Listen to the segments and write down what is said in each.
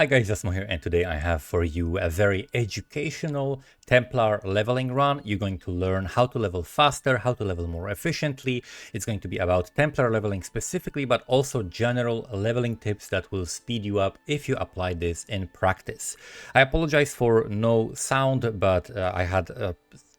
Hi guys, Asmo here, and today I have for you a very educational Templar leveling run. You're going to learn how to level faster, how to level more efficiently. It's going to be about Templar leveling specifically, but also general leveling tips that will speed you up if you apply this in practice. I apologize for no sound, but I had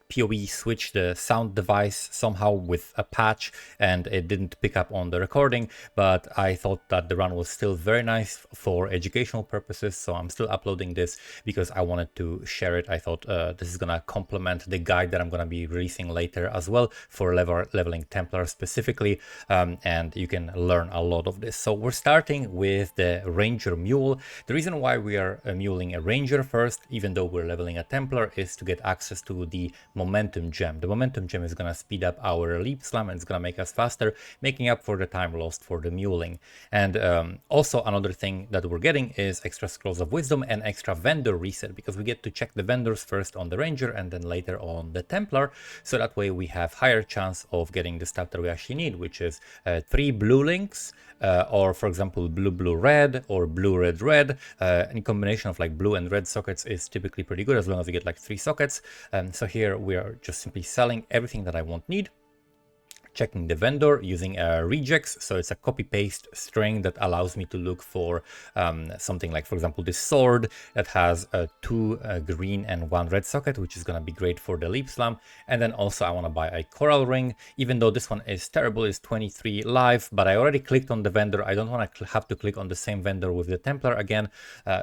PoE switched the sound device somehow with a patch and it didn't pick up on the recording, but I thought that the run was still very nice for educational purposes, so I'm still uploading this because I wanted to share it. I thought this is gonna complement the guide that I'm gonna be releasing later as well for leveling Templar specifically, and you can learn a lot of this. So we're starting with the Ranger Mule. The reason why we are muling a Ranger first, even though we're leveling a Templar, is to get access to the momentum gem. The momentum gem is going to speed up our leap slam and it's going to make us faster, making up for the time lost for the muling. And also another thing that we're getting is extra scrolls of wisdom and extra vendor reset, because we get to check the vendors first on the Ranger and then later on the Templar, so that way we have higher chance of getting the stuff that we actually need, which is 3 blue links, or for example blue red or blue red. Any combination of like blue and red sockets is typically pretty good as long as you get like 3 sockets. So here we are just simply selling everything that I won't need, checking the vendor using a Regex. So it's a copy-paste string that allows me to look for something like, for example, this sword that has 2 green and 1 red socket, which is going to be great for the leap slam. And then also I want to buy a coral ring, even though this one is terrible, it's 23 live, but I already clicked on the vendor. I don't want to have to click on the same vendor with the Templar again.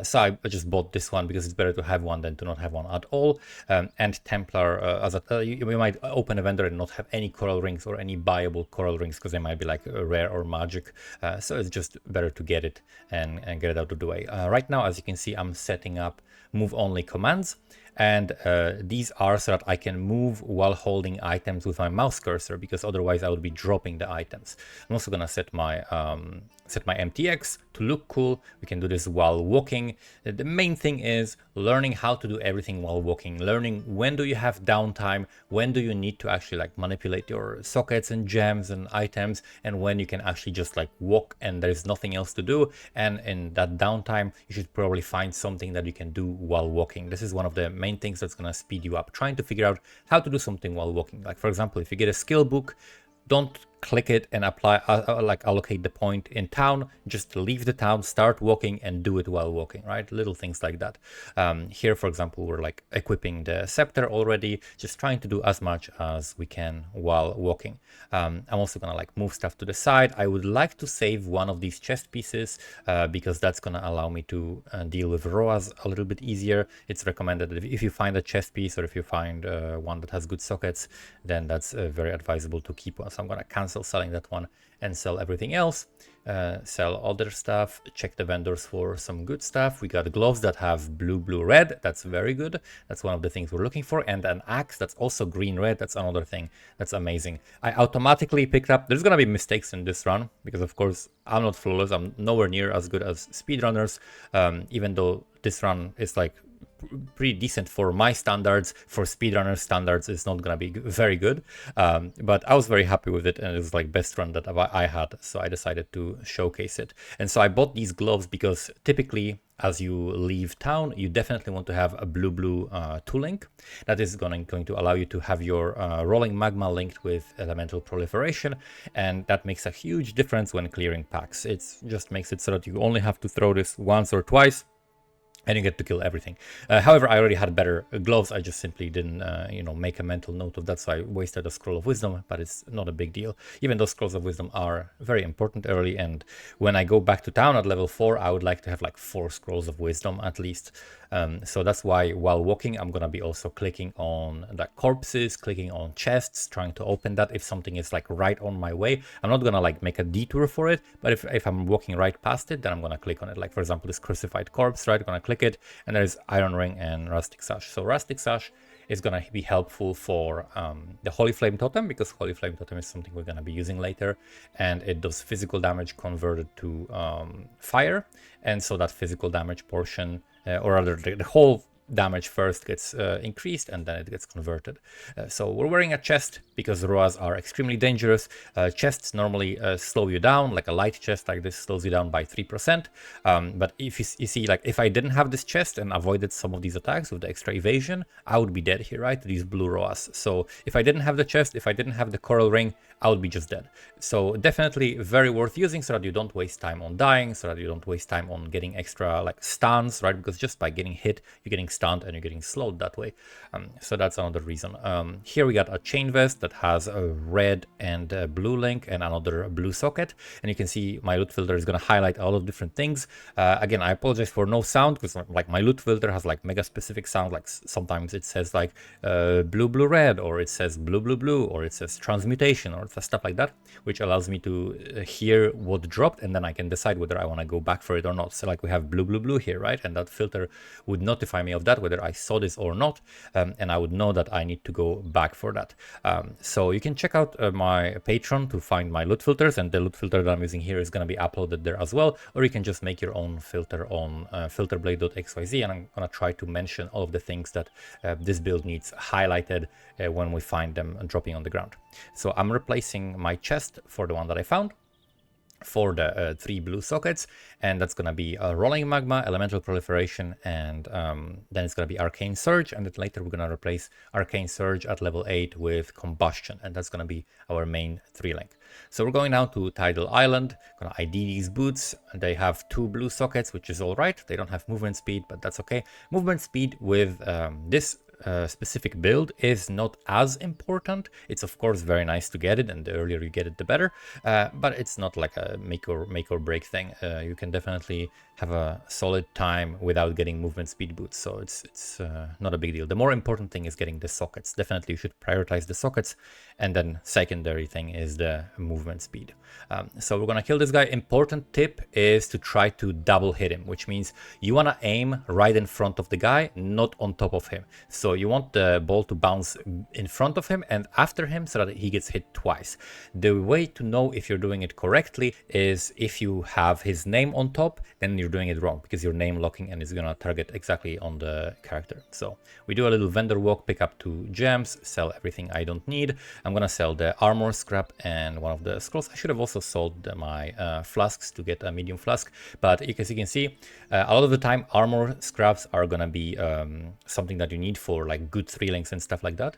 So I just bought this one because it's better to have one than to not have one at all. And Templar, you might open a vendor and not have any coral rings or any buyable coral rings because they might be like rare or magic, so it's just better to get it and get it out of the way. Right now, as you can see, I'm setting up move only commands, and these are so that I can move while holding items with my mouse cursor, because otherwise I would be dropping the items. I'm also gonna set my MTX to look cool. We can do this while walking. The main thing is learning how to do everything while walking, learning when do you have downtime, when do you need to actually like manipulate your sockets and gems and items, and when you can actually just like walk and there's nothing else to do. And in that downtime, you should probably find something that you can do while walking. This is one of the main things that's gonna speed you up, trying to figure out how to do something while walking. Like for example, if you get a skill book, don't click it and apply like allocate the point in town. Just leave the town, start walking and do it while walking, right? Little things like that. Here, for example, we're like equipping the scepter already, just trying to do as much as we can while walking. I'm also gonna like move stuff to the side. I would like to save one of these chest pieces because that's gonna allow me to deal with ROAS a little bit easier. It's recommended that if you find a chest piece or if you find one that has good sockets, then that's very advisable to keep one. So I'm gonna cancel selling that one and sell everything else, sell other stuff, check the vendors for some good stuff. We got gloves that have blue red, that's very good, that's one of the things we're looking for, and an axe that's also green red, that's another thing that's amazing. I automatically picked up, there's gonna be mistakes in this run because of course I'm not flawless, I'm nowhere near as good as speedrunners, even though this run is like pretty decent for my standards. For speedrunner standards, it's not gonna be very good, but I was very happy with it, and it was like best run that I had, so I decided to showcase it. And so I bought these gloves because typically as you leave town, you definitely want to have a blue tool link. That is going to allow you to have your rolling magma linked with elemental proliferation, and that makes a huge difference when clearing packs. It just makes it so that you only have to throw this once or twice and you get to kill everything. However, I already had better gloves. I just simply didn't, make a mental note of that, so I wasted a scroll of wisdom, but it's not a big deal. Even though scrolls of wisdom are very important early, and when I go back to town at level 4, I would like to have like 4 scrolls of wisdom at least. So that's why while walking, I'm gonna be also clicking on the corpses, clicking on chests, trying to open that if something is like right on my way. I'm not gonna like make a detour for it, but if I'm walking right past it, then I'm gonna click on it. Like for example, this crucified corpse, right? I'm gonna click it, and there's iron ring and rustic sash. So rustic sash is going to be helpful for the holy flame totem, because holy flame totem is something we're going to be using later, and it does physical damage converted to fire. And so that physical damage portion, or rather the whole damage first gets increased and then it gets converted. So we're wearing a chest because ROAs are extremely dangerous. Chests normally slow you down, like a light chest like this slows you down by 3%. But if you see, like if I didn't have this chest and avoided some of these attacks with the extra evasion, I would be dead here, right? These blue ROAs. So if I didn't have the chest, if I didn't have the coral ring, I would be just dead. So definitely very worth using so that you don't waste time on dying, so that you don't waste time on getting extra like stuns, right? Because just by getting hit, you're getting stunned and you're getting slowed that way. So that's another reason. Here we got a chain vest that has a red and a blue link and another blue socket. And you can see my loot filter is going to highlight all of different things. Again, I apologize for no sound because like my loot filter has like mega specific sound. Like sometimes it says like blue, blue, red, or it says blue, blue, blue, or it says transmutation or stuff like that, which allows me to hear what dropped and then I can decide whether I want to go back for it or not. So like we have blue, blue, blue here, right? And that filter would notify me of that, whether I saw this or not. And I would know that I need to go back for that. So you can check out my Patreon to find my loot filters, and the loot filter that I'm using here is going to be uploaded there as well. Or you can just make your own filter on filterblade.xyz, and I'm going to try to mention all of the things that this build needs highlighted when we find them dropping on the ground. So I'm replacing my chest for the one that I found for the 3 blue sockets, and that's going to be rolling magma, elemental proliferation, and then it's going to be arcane surge, and then later we're going to replace arcane surge at level 8 with combustion, and that's going to be our main 3 link. So we're going down to Tidal Island, going to ID these boots, and they have 2 blue sockets, which is all right. They don't have movement speed, but that's okay. Movement speed with this specific build is not as important. It's of course very nice to get it, and the earlier you get it the better, but it's not like a make or break thing. You can definitely have a solid time without getting movement speed boots, so it's not a big deal. The more important thing is getting the sockets. Definitely you should prioritize the sockets, and then secondary thing is the movement speed. So we're gonna kill this guy. Important tip is to try to double hit him, which means you want to aim right in front of the guy, not on top of him. So you want the ball to bounce in front of him and after him so that he gets hit twice. The way to know if you're doing it correctly is if you have his name on top, then you're doing it wrong because you're name locking and it's gonna target exactly on the character. So we do a little vendor walk, pick up 2 gems, sell everything I don't need. I'm gonna sell the armor scrap and one of the scrolls. I should have also sold my flasks to get a medium flask, but as you can see, a lot of the time armor scraps are gonna be something that you need for like good 3 links and stuff like that.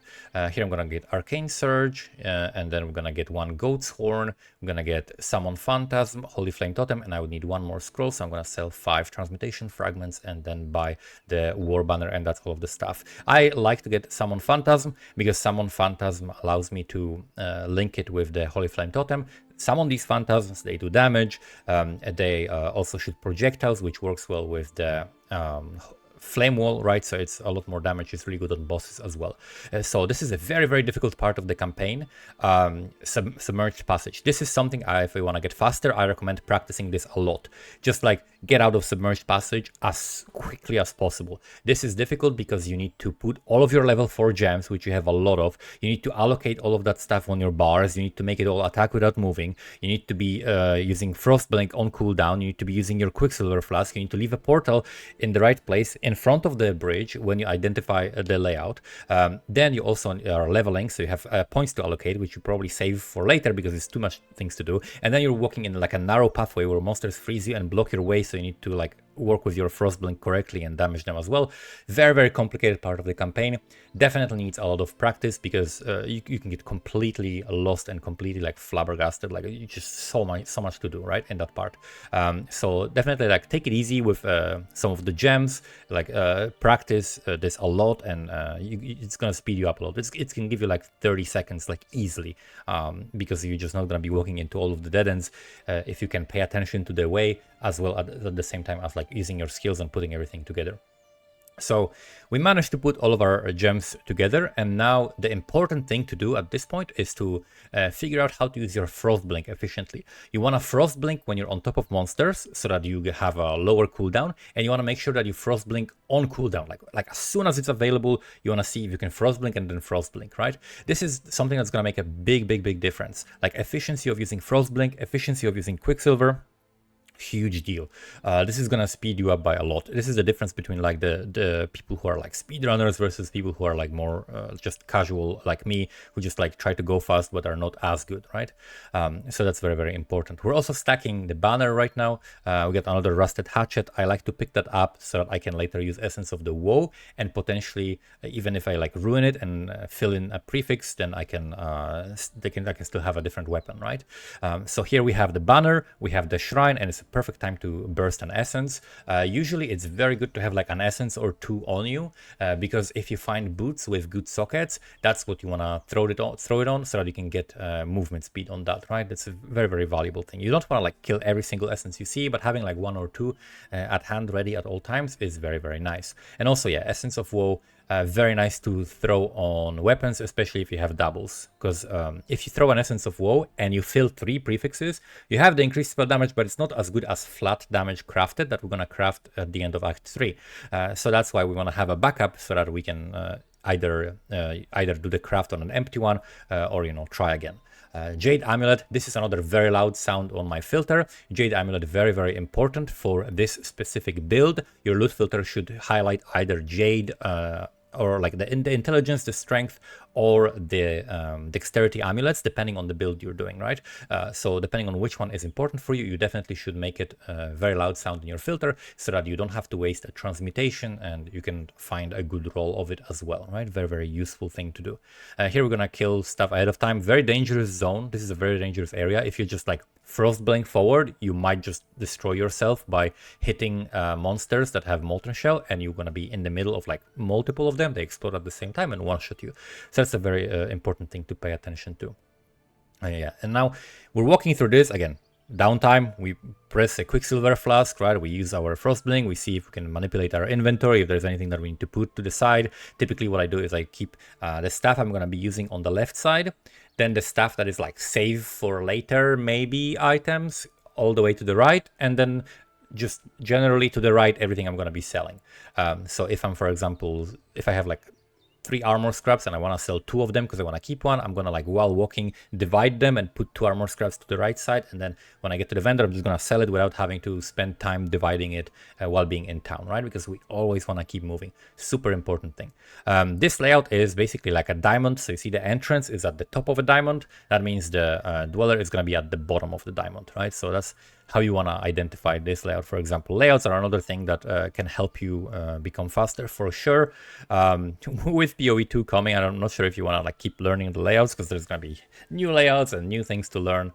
Here I'm gonna get arcane surge, and then we're gonna get 1 goat's horn. I'm gonna get summon phantasm, holy flame totem, and I would need 1 more scroll, so I'm gonna sell 5 transmutation fragments and then buy the war banner, and that's all of the stuff. I like to get summon phantasm because summon phantasm allows me to link it with the holy flame totem. Summon these phantasms, they do damage. They also shoot projectiles, which works well with the flame wall, right? So it's a lot more damage. It's really good on bosses as well. So this is a very, very difficult part of the campaign. Submerged passage. This is something if you want to get faster, I recommend practicing this a lot. Just like get out of submerged passage as quickly as possible. This is difficult because you need to put all of your level 4 gems, which you have a lot of. You need to allocate all of that stuff on your bars. You need to make it all attack without moving. You need to be using Frostblink on cooldown. You need to be using your Quicksilver Flask. You need to leave a portal in the right place in front of the bridge when you identify the layout. Then you also are leveling, so you have points to allocate, which you probably save for later because it's too much things to do. And then you're walking in like a narrow pathway where monsters freeze you and block your way, so you need to like work with your Frostblink correctly and damage them as well. Very, very complicated part of the campaign. Definitely needs a lot of practice because you can get completely lost and completely like flabbergasted. Like you just so much to do, right, in that part. So definitely like take it easy with some of the gems, like practice this a lot, and it's gonna speed you up a lot. It can give you like 30 seconds like easily, because you're just not gonna be walking into all of the dead ends if you can pay attention to the way as well at the same time as like using your skills and putting everything together. So we managed to put all of our gems together, and now the important thing to do at this point is to figure out how to use your Frostblink efficiently. You want to Frostblink when you're on top of monsters so that you have a lower cooldown, and you want to make sure that you Frostblink on cooldown. Like as soon as it's available, you want to see if you can Frostblink and then Frostblink, right? This is something that's going to make a big difference. Like efficiency of using Frostblink, efficiency of using Quicksilver. Huge deal. This is gonna speed you up by a lot. This is the difference between like the people who are like speedrunners versus people who are like more just casual like me, who just like try to go fast but are not as good, right? So that's very, very important. We're also stacking the banner right now. We got another rusted hatchet. I like to pick that up so that I can later use Essence of the Woe, and potentially even if I like ruin it and fill in a prefix, then I can I can still have a different weapon, right? So here we have the banner, we have the shrine, and it's a perfect time to burst an essence. Usually it's very good to have like an essence or two on you, because if you find boots with good sockets, that's what you want to throw it on so that you can get movement speed on that, right? That's a very, very valuable thing. You don't want to like kill every single essence you see, but having like one or two at hand ready at all times is very, very nice. And also, yeah, Essence of Woe, very nice to throw on weapons, especially if you have doubles, because if you throw an Essence of Woe and you fill 3 prefixes, you have the increased spell damage, but it's not as good as flat damage crafted that we're going to craft at the end of Act 3. So that's why we want to have a backup so that we can either do the craft on an empty one or, you know, try again. Jade Amulet, this is another very loud sound on my filter. Jade Amulet, very, very important for this specific build. Your loot filter should highlight either Jade or like the intelligence, the strength, or the dexterity amulets, depending on the build you're doing, right? So depending on which one is important for you, you definitely should make it a very loud sound in your filter so that you don't have to waste a transmutation and you can find a good roll of it as well, right? Very, very useful thing to do. Here we're gonna kill stuff ahead of time. Very dangerous zone. This is a very dangerous area. If you just like Frostblink forward, you might just destroy yourself by hitting monsters that have Molten Shell, and you're gonna be in the middle of like multiple of them. They explode at the same time and one-shot you. So that's a very important thing to pay attention to. Yeah, and now we're walking through this again. Downtime, we press a Quicksilver Flask, right? We use our Frostblink, we see if we can manipulate our inventory, if there's anything that we need to put to the side. Typically what I do is I keep the staff I'm going to be using on the left side, then the staff that is like save for later maybe items all the way to the right, and then just generally to the right everything I'm going to be selling. So if I'm, for example, if I have like 3 armor scraps and I want to sell 2 of them because I want to keep one, I'm going to like while walking divide them and put 2 armor scraps to the right side, and then when I get to the vendor I'm just going to sell it without having to spend time dividing it while being in town, right? Because we always want to keep moving. Super important thing. This layout is basically like a diamond, so you see the entrance is at the top of a diamond. That means the dweller is going to be at the bottom of the diamond, right? So that's how you want to identify this layout. For example, layouts are another thing that can help you become faster for sure. With PoE 2 coming, I'm not sure if you want to like keep learning the layouts, because there's going to be new layouts and new things to learn.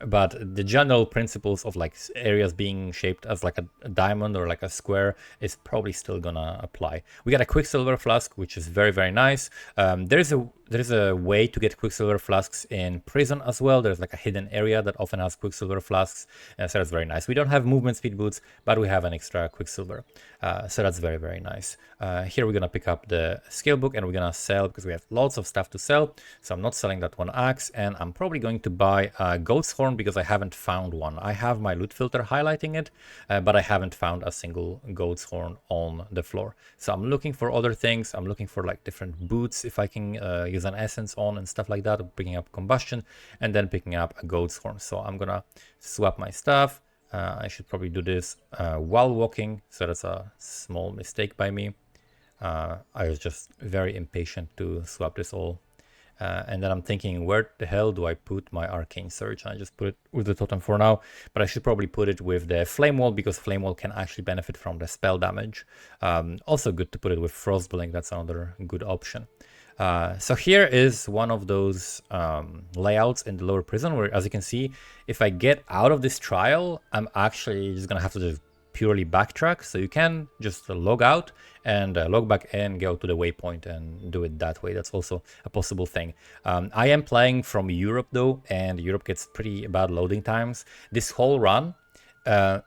But the general principles of like areas being shaped as like a diamond or like a square is probably still gonna apply. We got a Quicksilver Flask, which is very, very nice. There's a way to get Quicksilver Flasks in prison as well. There's like a hidden area that often has Quicksilver Flasks, so that's very nice. We don't have movement speed boots, but we have an extra Quicksilver, so that's very, very nice. Here we're gonna pick up the skill book and we're gonna sell, because we have lots of stuff to sell. So I'm not selling that one axe, and I'm probably going to buy a Goat's Horn because I haven't found one. I have my loot filter highlighting it, but I haven't found a single Goat's Horn on the floor. So I'm looking for other things. I'm looking for like different boots if I can use an essence on and stuff like that, picking up combustion and then picking up a Goat's Horn. So I'm gonna swap my stuff. I should probably do this while walking, so that's a small mistake by me. I was just very impatient to swap this all. And then I'm thinking, where the hell do I put my Arcane Surge? I just put it with the totem for now, but I should probably put it with the Flame Wall, because Flame Wall can actually benefit from the spell damage. Also good to put it with Frostblink, that's another good option. So here is one of those layouts in the lower prison where, as you can see, if I get out of this trial, I'm actually just gonna have to just purely backtrack. So you can just log out and log back in, go to the waypoint and do it that way. That's also a possible thing. I am playing from Europe though, and Europe gets pretty bad loading times. This whole run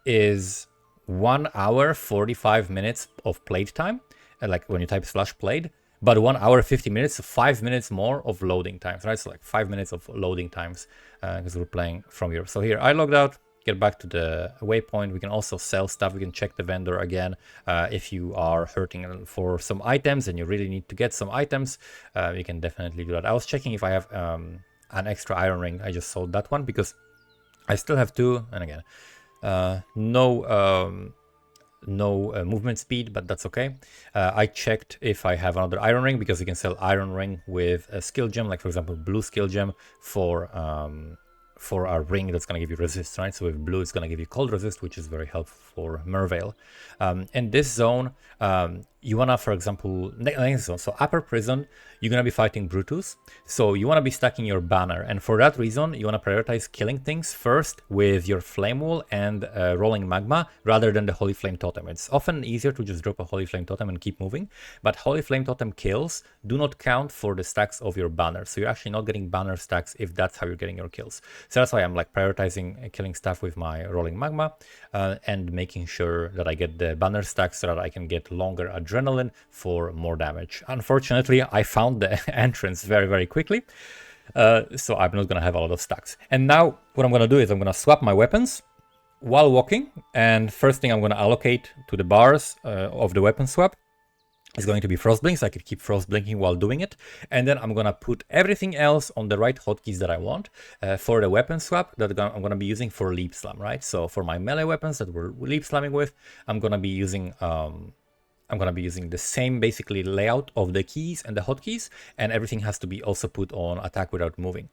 is 1 hour 45 minutes of played time, like when you type /played, but 1 hour 50 minutes, 5 minutes more of loading times, right? So like 5 minutes of loading times because we're playing from Europe. So here I logged out, get back to the waypoint. We can also sell stuff. We can check the vendor again. If you are hurting for some items and you really need to get some items, you can definitely do that. I was checking if I have an extra iron ring. I just sold that one because I still have 2. And again, No movement speed, but that's okay. I checked if I have another iron ring, because you can sell iron ring with a skill gem, like for example blue skill gem for a ring that's going to give you resist, right? So with blue it's going to give you cold resist, which is very helpful for Merveil. In this zone, you want to, for example, next zone, so upper prison, you're going to be fighting Brutus, so you want to be stacking your banner, and for that reason you want to prioritize killing things first with your flame wall and rolling magma rather than the holy flame totem. It's often easier to just drop a holy flame totem and keep moving, but holy flame totem kills do not count for the stacks of your banner, so you're actually not getting banner stacks if that's how you're getting your kills. So that's why I'm like prioritizing killing stuff with my rolling magma and making sure that I get the banner stacks so that I can get longer adrenaline for more damage. Unfortunately, I found the entrance very quickly, so I'm not gonna have a lot of stacks. And now what I'm gonna do is I'm gonna swap my weapons while walking, and first thing I'm gonna allocate to the bars of the weapon swap is going to be frost blink, so I could keep frost blinking while doing it, and then I'm gonna put everything else on the right hotkeys that I want for the weapon swap that I'm gonna be using for leap slam, right? So for my melee weapons that we're leap slamming with, I'm gonna be using the same basically layout of the keys and the hotkeys, and everything has to be also put on attack without moving.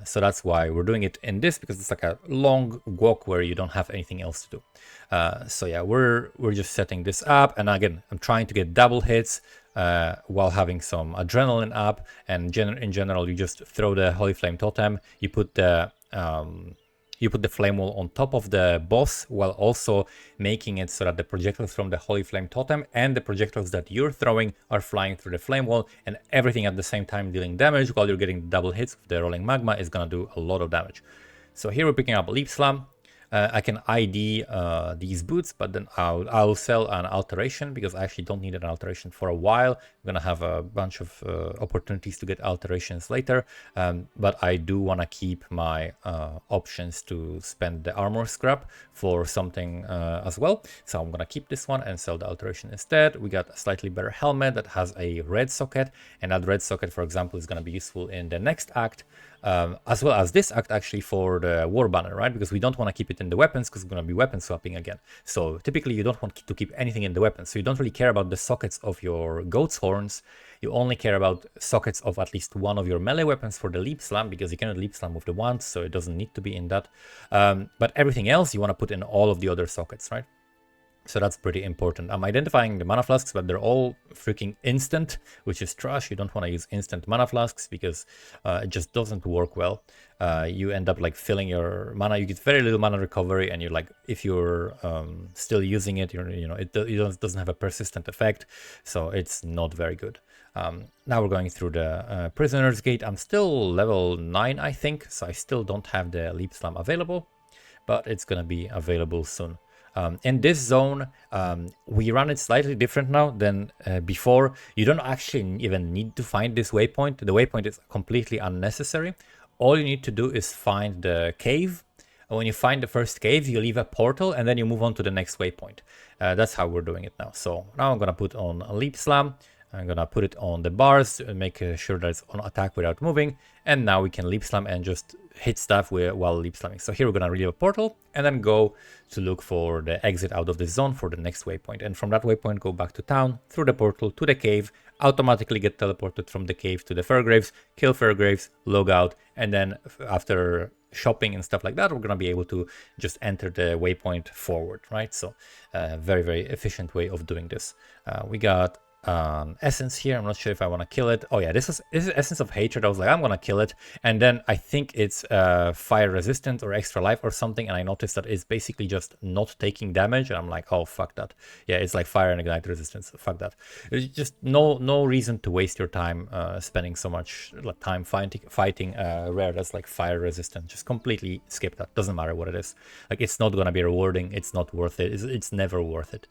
So that's why we're doing it in this, because it's like a long walk where you don't have anything else to do. So yeah, we're just setting this up, and again, I'm trying to get double hits while having some adrenaline up. And in general, you just throw the holy flame totem, you put the flame wall on top of the boss, while also making it so that the projectiles from the holy flame totem and the projectiles that you're throwing are flying through the flame wall, and everything at the same time dealing damage while you're getting double hits with the rolling magma is gonna do a lot of damage. So here we're picking up leap slam. I can ID these boots, but then I'll sell an alteration, because I actually don't need an alteration for a while. I'm gonna have a bunch of opportunities to get alterations later, but I do want to keep my options to spend the armor scrap for something as well. So I'm gonna keep this one and sell the alteration instead. We got a slightly better helmet that has a red socket, and that red socket, for example, is gonna be useful in the next act. As well as this act actually for the war banner, right? Because we don't want to keep it in the weapons, because we're going to be weapon swapping again. So typically you don't want to keep anything in the weapons. So you don't really care about the sockets of your goat's horns. You only care about sockets of at least one of your melee weapons for the leap slam, because you cannot leap slam with the wand, so it doesn't need to be in that. But everything else you want to put in all of the other sockets, right? So that's pretty important. I'm identifying the mana flasks, but they're all freaking instant, which is trash. You don't want to use instant mana flasks, because it just doesn't work well. You end up like filling your mana. You get very little mana recovery, and you're like, if you're still using it, it doesn't have a persistent effect, so it's not very good. Now we're going through the prisoner's gate. I'm still level 9, I think, so I still don't have the leap slam available, but it's gonna be available soon. In this zone, we run it slightly different now than before. You don't actually even need to find this waypoint. The waypoint is completely unnecessary. All you need to do is find the cave. And when you find the first cave, you leave a portal, and then you move on to the next waypoint. That's how we're doing it now. So now I'm going to put on a leap slam. I'm going to put it on the bars to make sure that it's on attack without moving. And now we can leap slam and just hit stuff while leap slamming. So here we're going to relieve a portal and then go to look for the exit out of this zone for the next waypoint. And from that waypoint, go back to town, through the portal to the cave, automatically get teleported from the cave to the Fairgraves, kill Fairgraves, log out, and then after shopping and stuff like that, we're going to be able to just enter the waypoint forward, right? So very efficient way of doing this. We got essence here. I'm not sure if I want to kill it. Oh yeah, this is essence of hatred. I was like, I'm gonna kill it, and then I think it's fire resistant or extra life or something, and I noticed that it's basically just not taking damage, and I'm like, oh fuck that. Yeah, it's like fire and ignite resistance. Fuck that. There's just no reason to waste your time spending so much time fighting rare that's like fire resistant. Just completely skip that. Doesn't matter what it is. Like, it's not gonna be rewarding. It's not worth it. It's never worth it.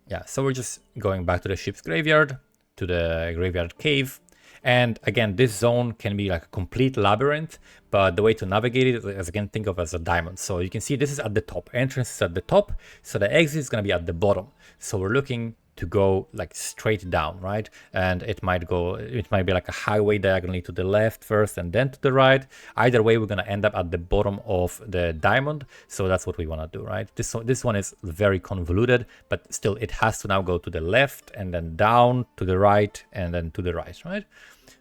Yeah, so we're just going back to the ship's graveyard, to the graveyard cave. And again, this zone can be like a complete labyrinth, but the way to navigate it is, again, think of as a diamond. So you can see this is at the top, entrance is at the top, so the exit is going to be at the bottom. So we're looking to go like straight down, right? And it might be like a highway diagonally to the left first and then to the right. Either way, we're gonna end up at the bottom of the diamond. So that's what we wanna do, right? This one is very convoluted, but still it has to now go to the left and then down to the right and then to the right, right?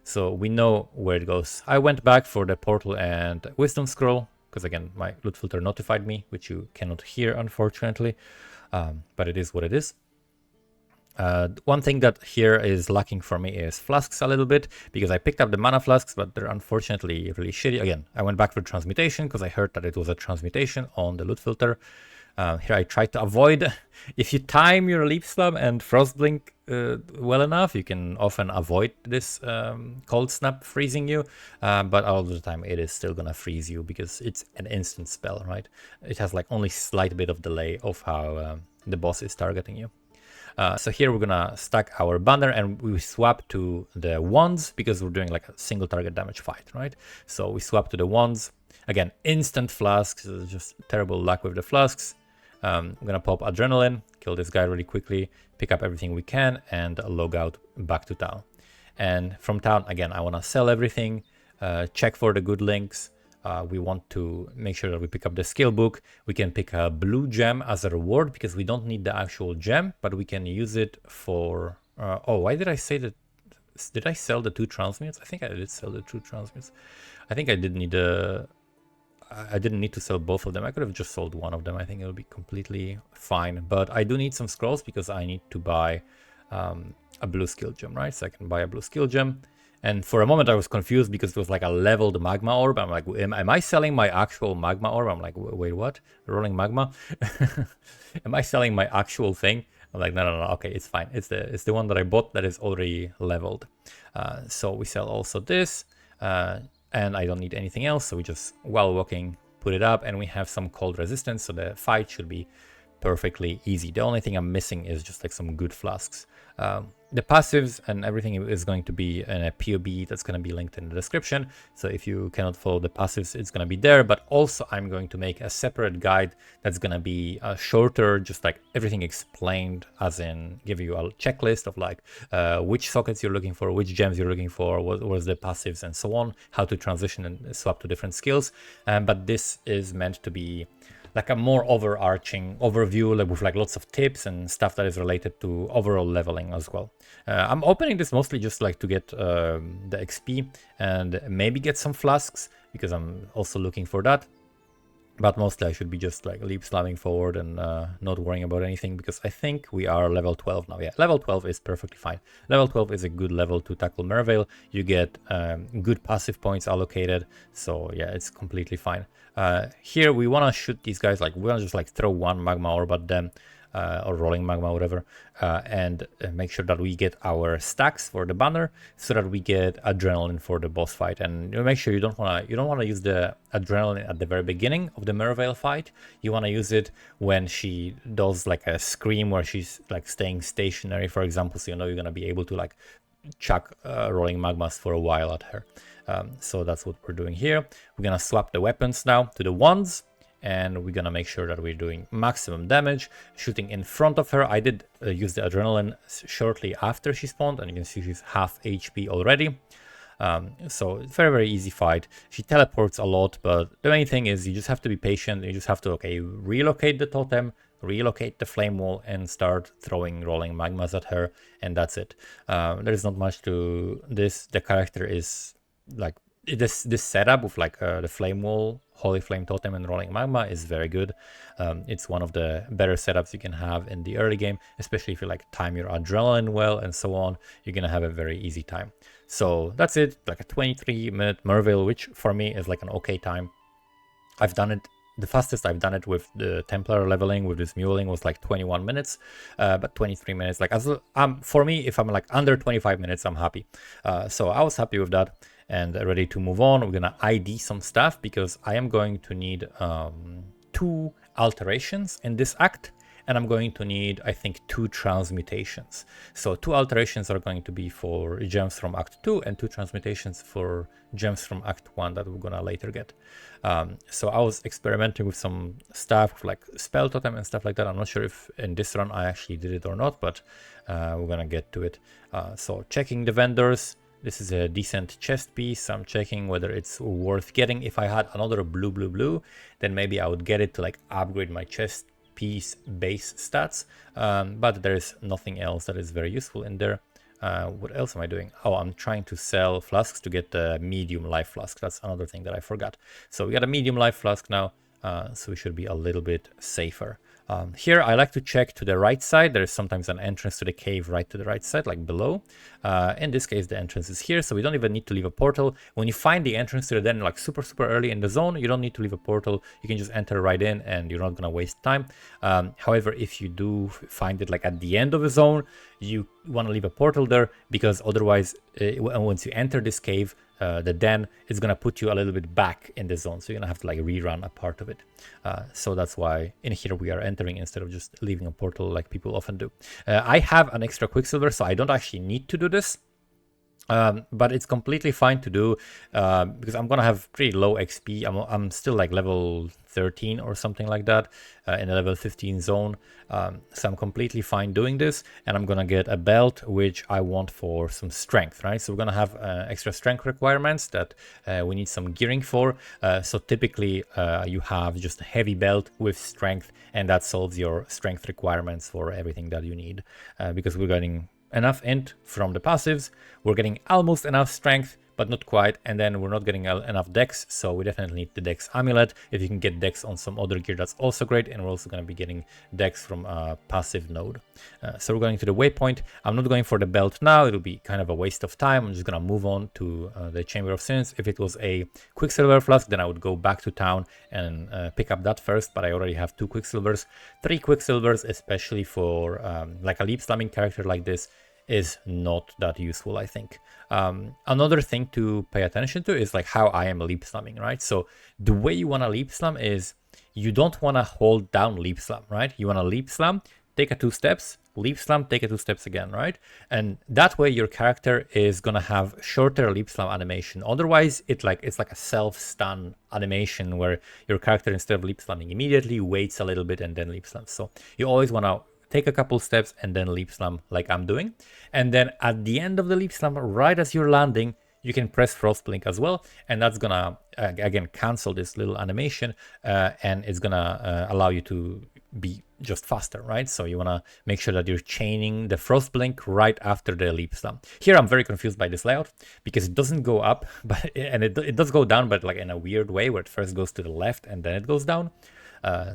So we know where it goes. I went back for the portal and wisdom scroll, because again, my loot filter notified me, which you cannot hear, unfortunately, but it is what it is. One thing that here is lacking for me is flasks a little bit, because I picked up the mana flasks, but they're unfortunately really shitty. Again, I went back for transmutation because I heard that it was a transmutation on the loot filter. Here I tried to avoid, if you time your leap slab and frostblink well enough, you can often avoid this cold snap freezing you, but all the time it is still gonna freeze you because it's an instant spell, right? It has like only slight bit of delay of how the boss is targeting you. So here we're gonna stack our banner and we swap to the wands because we're doing like a single target damage fight, right? So we swap to the wands. Again, instant flasks, just terrible luck with the flasks. I'm gonna pop adrenaline, kill this guy really quickly, pick up everything we can, and log out back to town. And from town, again, I wanna sell everything, check for the good links. We want to make sure that we pick up the skill book. We can pick a blue gem as a reward because we don't need the actual gem, but we can use it for... oh, why did I say that? Did I sell the 2 transmutes? I think I did sell the 2 transmutes. I think I did need a... I didn't need to sell both of them. I could have just sold one of them. I think it would be completely fine. But I do need some scrolls because I need to buy a blue skill gem, right? So I can buy a blue skill gem. And for a moment I was confused because it was like a leveled magma orb. I'm like, am I selling my actual magma orb? I'm like, wait, what? Rolling magma? Am I selling my actual thing? I'm like, no, okay, it's fine. It's the one that I bought that is already leveled. So we sell also this. And I don't need anything else, so we just, while walking, put it up, and we have some cold resistance, so the fight should be perfectly easy. The only thing I'm missing is just like some good flasks. The passives and everything is going to be in a POB that's going to be linked in the description. So if you cannot follow the passives, it's going to be there. But also I'm going to make a separate guide that's going to be shorter, just like everything explained, as in give you a checklist of like which sockets you're looking for, which gems you're looking for, what's the passives and so on, how to transition and swap to different skills. But this is meant to be like a more overarching overview, like with like lots of tips and stuff that is related to overall leveling as well. I'm opening this mostly just like to get the XP and maybe get some flasks because I'm also looking for that. But mostly I should be just like leap slamming forward and not worrying about anything because I think we are level 12 now. Yeah, level 12 is perfectly fine. Level 12 is a good level to tackle Merveil. You get good passive points allocated. So yeah, it's completely fine. Here we want to shoot these guys, like we want to just like throw one magma orb at them. Or rolling magma, whatever, and make sure that we get our stacks for the banner, so that we get adrenaline for the boss fight. And make sure you don't want to use the adrenaline at the very beginning of the Merveil fight. You want to use it when she does like a scream where she's like staying stationary, for example, so you know you're gonna be able to like chuck rolling magmas for a while at her. So that's what we're doing here. We're gonna swap the weapons now to the wands. And we're gonna make sure that we're doing maximum damage, shooting in front of her. I did use the adrenaline shortly after she spawned, and you can see she's half HP already. So it's very, very easy fight. She teleports a lot, but the main thing is you just have to be patient. You just have to, okay, relocate the totem, relocate the flame wall, and start throwing rolling magmas at her, and that's it. There's not much to this. The character is like, this setup with like the flame wall, holy flame totem, and rolling magma is very good. It's one of the better setups you can have in the early game, especially if you like time your adrenaline well and so on. You're gonna have a very easy time. So that's it, like a 23-minute Merveil, which for me is like an okay time. I've done it, the fastest I've done it with the Templar leveling with this muling was like 21 minutes, but 23 minutes, like for me, if I'm like under 25 minutes, I'm happy. So I was happy with that. And ready to move on. We're gonna ID some stuff because I am going to need 2 alterations in this act, and I'm going to need, I think, 2 transmutations. So 2 alterations are going to be for gems from Act 2 and 2 transmutations for gems from Act 1 that we're gonna later get. So I was experimenting with some stuff like spell totem and stuff like that. I'm not sure if in this run I actually did it or not, but we're gonna get to it. So checking the vendors. This is a decent chest piece. I'm checking whether it's worth getting. If I had another blue, then maybe I would get it to like upgrade my chest piece base stats. But there's nothing else that is very useful in there. What else am I doing? Oh, I'm trying to sell flasks to get the medium life flask. That's another thing that I forgot. So we got a medium life flask now, so we should be a little bit safer. Here I like to check to the right side. There is sometimes an entrance to the cave right to the right side, like below. In this case, the entrance is here, so we don't even need to leave a portal. When you find the entrance to the den like super early in the zone, you don't need to leave a portal. You can just enter right in and you're not gonna waste time. However, if you do find it like at the end of the zone, you want to leave a portal there, because otherwise once you enter this cave, the den is going to put you a little bit back in the zone, so you're going to have to like rerun a part of it. So that's why in here we are entering instead of just leaving a portal like people often do. I have an extra quicksilver, so I don't actually need to do this. But it's completely fine to do because I'm gonna have pretty low XP. I'm still like level 13 or something like that in a level 15 zone. So I'm completely fine doing this, and I'm gonna get a belt which I want for some strength, right? So we're gonna have extra strength requirements that we need some gearing for. So typically you have just a heavy belt with strength, and that solves your strength requirements for everything that you need, because we're getting enough int from the passives, we're getting almost enough strength, but not quite, and then we're not getting enough dex, so we definitely need the dex amulet. If you can get dex on some other gear, that's also great, and we're also going to be getting dex from a passive node. So we're going to the waypoint. I'm not going for the belt now, it'll be kind of a waste of time. I'm just going to move on to the Chamber of Sins. If it was a Quicksilver flask, then I would go back to town and pick up that first, but I already have 2 Quicksilvers. 3 Quicksilvers, especially for like a leap slamming character like this, is not that useful, I think. Another thing to pay attention to is like how I am leap slamming, right? So the way you want to leap slam is you don't want to hold down leap slam, right? You want to leap slam, take a 2 steps, leap slam, take a 2 steps again, right? And that way your character is gonna have shorter leap slam animation. Otherwise, it's like a self-stun animation where your character, instead of leap slamming immediately, waits a little bit and then leap slams. So you always want to take a couple steps and then leap slam like I'm doing. And then at the end of the leap slam, right as you're landing, you can press frost blink as well. And that's gonna, again, cancel this little animation and it's gonna allow you to be just faster, right? So you wanna make sure that you're chaining the frost blink right after the leap slam. Here I'm very confused by this layout because it doesn't go up, but it does go down, but like in a weird way where it first goes to the left and then it goes down.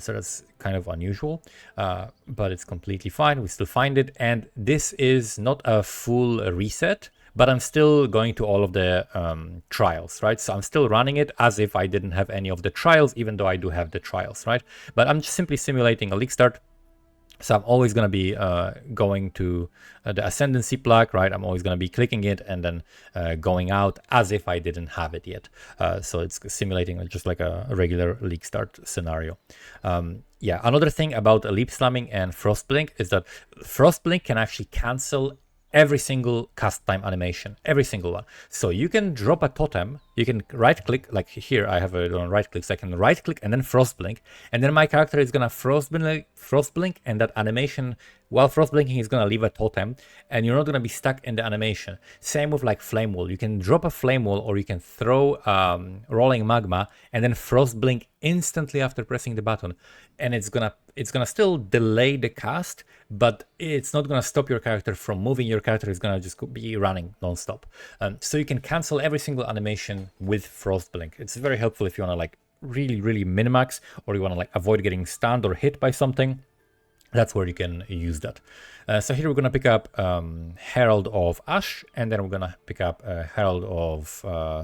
So that's kind of unusual, but it's completely fine. We still find it. And this is not a full reset, but I'm still going to all of the trials, right? So I'm still running it as if I didn't have any of the trials, even though I do have the trials, right? But I'm just simply simulating a league start. So I'm always going to be going to the Ascendancy plaque, right? I'm always going to be clicking it and then going out as if I didn't have it yet. So it's simulating just like a regular league start scenario. Yeah, another thing about leap slamming and frost blink is that frost blink can actually cancel every single cast time animation, every single one. So you can drop a totem, you can right click, like here I have it on right click, so I can right click and then frost blink, and then my character is gonna frost blink, and that animation, while frost blinking, is gonna leave a totem, and you're not gonna be stuck in the animation. Same with like flame wall. You can drop a flame wall, or you can throw rolling magma and then frost blink instantly after pressing the button, and it's gonna still delay the cast, but it's not gonna stop your character from moving. Your character is gonna just be running non-stop. So you can cancel every single animation with frost blink. It's very helpful if you wanna like really minimax, or you wanna like avoid getting stunned or hit by something. That's where you can use that. So here we're gonna pick up Herald of Ash, and then we're gonna pick up Herald of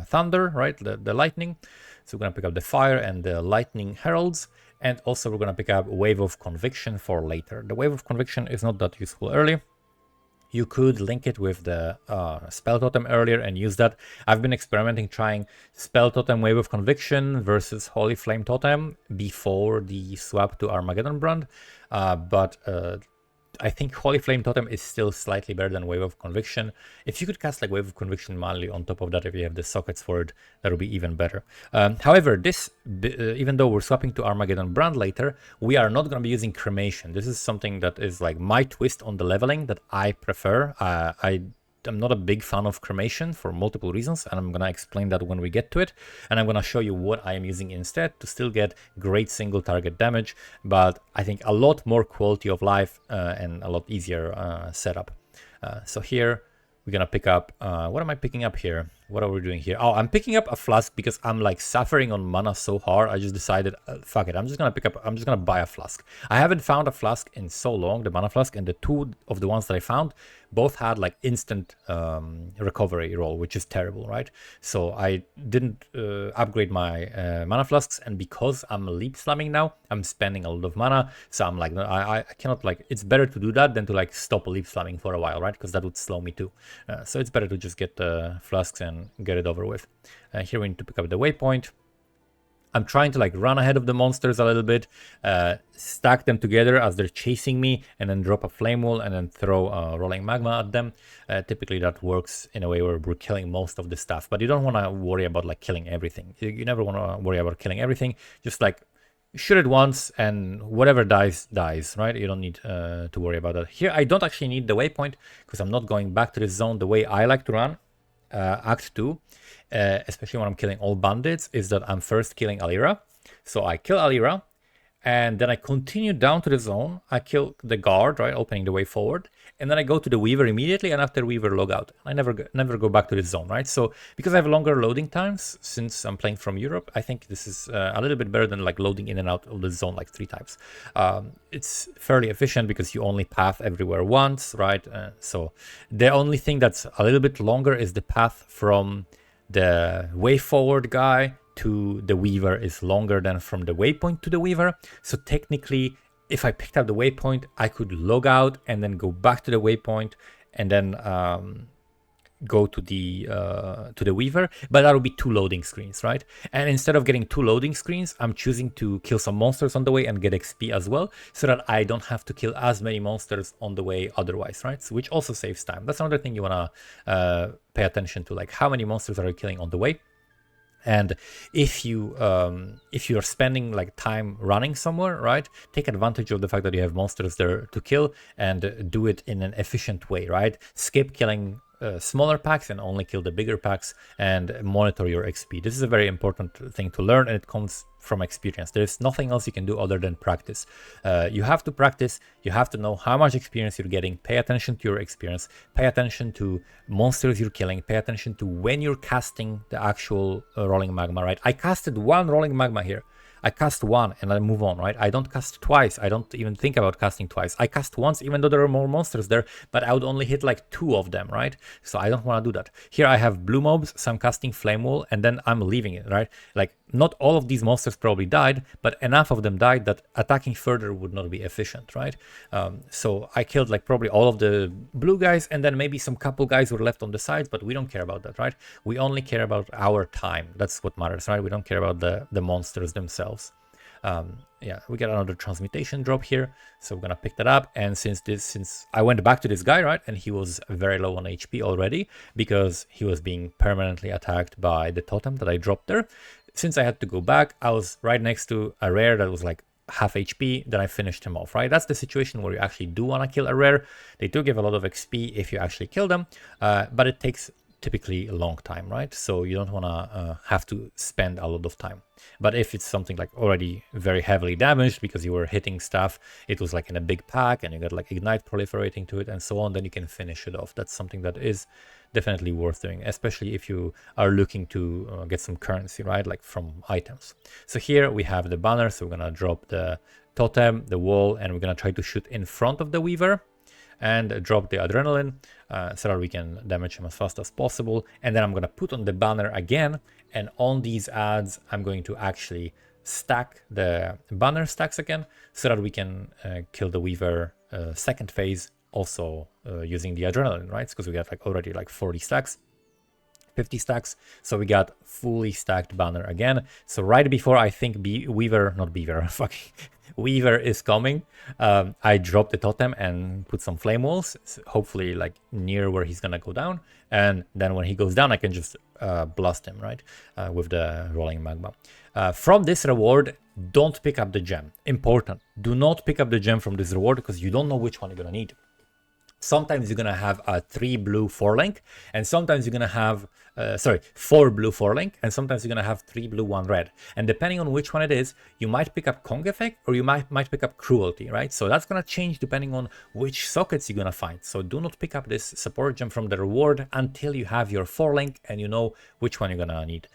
Thunder, right? The lightning. So we're gonna pick up the fire and the lightning heralds, and also we're gonna pick up Wave of Conviction for later. The Wave of Conviction is not that useful early. You could link it with the spell totem earlier and use that. I've been experimenting trying spell totem Wave of Conviction versus Holy Flame totem before the swap to Armageddon Brand, but I think Holy Flame Totem is still slightly better than Wave of Conviction. If you could cast like Wave of Conviction manually on top of that, if you have the sockets for it, that would be even better. However, this, even though we're swapping to Armageddon Brand later, we are not going to be using cremation. This is something that is like my twist on the leveling that I prefer. I'm not a big fan of cremation for multiple reasons, and I'm going to explain that when we get to it. And I'm going to show you what I am using instead to still get great single target damage, but I think a lot more quality of life and a lot easier setup. So here we're going to pick up, what am I picking up here? What are we doing here? Oh, I'm picking up a flask because I'm like suffering on mana so hard. I just decided, fuck it, I'm just going to buy a flask. I haven't found a flask in so long, the mana flask, and the two of the ones that I found both had like instant recovery roll, which is terrible, right? So I didn't upgrade my mana flasks, and because I'm leap slamming now, I'm spending a lot of mana. So I'm like, I cannot, like, it's better to do that than to like stop leap slamming for a while, right? Because that would slow me too. So it's better to just get the flasks and get it over with. Here we need to pick up the waypoint. I'm trying to like run ahead of the monsters a little bit, stack them together as they're chasing me, and then drop a flame wall and then throw rolling magma at them. Typically that works in a way where we're killing most of the stuff, but you don't want to worry about like killing everything. You never want to worry about killing everything. Just like shoot it once and whatever dies, right? You don't need to worry about that. Here I don't actually need the waypoint because I'm not going back to this zone. The way I like to run Act 2, especially when I'm killing all bandits, is that I'm first killing Alira. So I kill Alira, and then I continue down to the zone. I kill the guard, right, opening the way forward, and then I go to the Weaver immediately, and after Weaver log out. I never go back to this zone, right? So because I have longer loading times since I'm playing from Europe, I think this is a little bit better than like loading in and out of the zone like 3 times. It's fairly efficient because you only path everywhere once, right? So the only thing that's a little bit longer is the path from the way forward guy to the Weaver is longer than from the waypoint to the Weaver. So technically, if I picked up the waypoint, I could log out and then go back to the waypoint and then go to the Weaver, but that would be 2 loading screens, right? And instead of getting 2 loading screens, I'm choosing to kill some monsters on the way and get XP as well, so that I don't have to kill as many monsters on the way otherwise, right? So, which also saves time. That's another thing you want to pay attention to, like how many monsters are you killing on the way. And if you're spending like time running somewhere, right, take advantage of the fact that you have monsters there to kill and do it in an efficient way, right? Skip killing smaller packs and only kill the bigger packs, and monitor your XP. This is a very important thing to learn, and it comes from experience. There's nothing else you can do other than practice. You have to practice, you have to know how much experience you're getting, pay attention to your experience, pay attention to monsters you're killing, pay attention to when you're casting the actual rolling magma, right? I casted 1 rolling magma here. I cast 1 and I move on, right? I don't cast twice. I don't even think about casting twice. I cast once, even though there are more monsters there, but I would only hit like 2 of them, right? So I don't want to do that. Here I have blue mobs, so I'm casting flame wall, and then I'm leaving it, right? Like, not all of these monsters probably died, but enough of them died that attacking further would not be efficient, right? So I killed like probably all of the blue guys, and then maybe some couple guys were left on the sides, but we don't care about that, right? We only care about our time. That's what matters, right? We don't care about the monsters themselves. Yeah, we got another transmutation drop here, so we're gonna pick that up. And since I went back to this guy, right, and he was very low on HP already because he was being permanently attacked by the totem that I dropped there. Since I had to go back, I was right next to a rare that was like half HP, then I finished him off, right? That's the situation where you actually do want to kill a rare. They do give a lot of XP if you actually kill them, but it takes typically a long time, right? So you don't want to have to spend a lot of time. But if it's something like already very heavily damaged because you were hitting stuff, it was like in a big pack and you got like ignite proliferating to it and so on, then you can finish it off. That's something that is definitely worth doing, especially if you are looking to get some currency, right, like from items. So here we have the banner, so we're gonna drop the totem, the wall, and we're gonna try to shoot in front of the Weaver and drop the adrenaline so that we can damage him as fast as possible. And then I'm going to put on the banner again, and on these ads I'm going to actually stack the banner stacks again so that we can kill the Weaver second phase also using the adrenaline, right? Because we got like already like 40 stacks. 50 stacks, so we got fully stacked banner again. So right before I think Weaver is coming, I dropped the totem and put some flame walls, hopefully like near where he's gonna go down, and then when he goes down I can just blast him, right, with the rolling magma. From this reward, don't pick up the gem. Important, do not pick up the gem from this reward because you don't know which one you're gonna need. Sometimes you're gonna have a 3 blue 4 link, and sometimes you're gonna have 4 blue 4 link, and sometimes you're gonna have 3 blue 1 red. And depending on which one it is, you might pick up Kong effect or you might pick up cruelty, right? So that's gonna change depending on which sockets you're gonna find. So do not pick up this support gem from the reward until you have your 4 link and you know which one you're gonna need.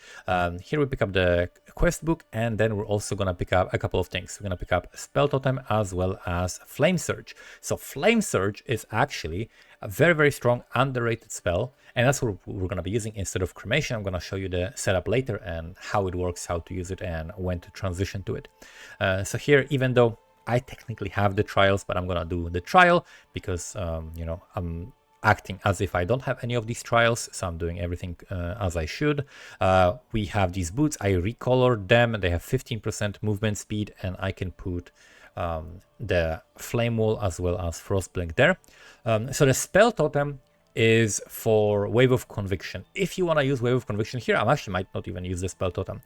Here we pick up the quest book, and then we're also gonna pick up a couple of things. We're gonna pick up spell totem as well as flame surge. So flame surge is actually a very, very strong underrated spell, and that's what we're going to be using instead of cremation. I'm going to show you the setup later and how it works, how to use it, and when to transition to it. So here, even though I technically have the trials, but I'm going to do the trial because you know, I'm acting as if I don't have any of these trials, so I'm doing everything as I should. We have these boots. I recolored them. They have 15% movement speed, and I can put the flame wall as well as frost blink there. So the spell totem is for wave of conviction. If you want to use wave of conviction here, I actually might not even use the spell totem,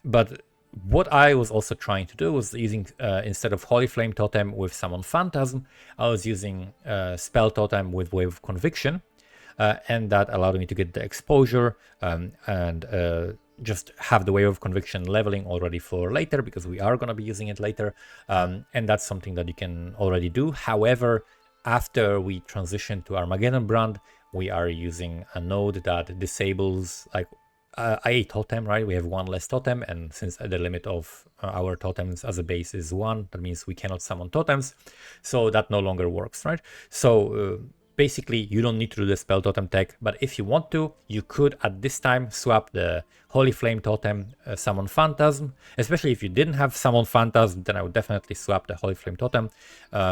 but what I was also trying to do was using instead of holy flame totem with summon phantasm, I was using spell totem with wave of conviction, and that allowed me to get the exposure and just have the wave of conviction leveling already for later, because we are going to be using it later, and that's something that you can already do. However, after we transition to Armageddon brand, we are using a node that disables like a totem, right? We have one less totem, and since the limit of our totems as a base is 1, that means we cannot summon totems, so that no longer works, right? So basically, you don't need to do the spell totem tech, but if you want to, you could at this time swap the Holy Flame totem, summon Phantasm. Especially if you didn't have summon Phantasm, then I would definitely swap the Holy Flame totem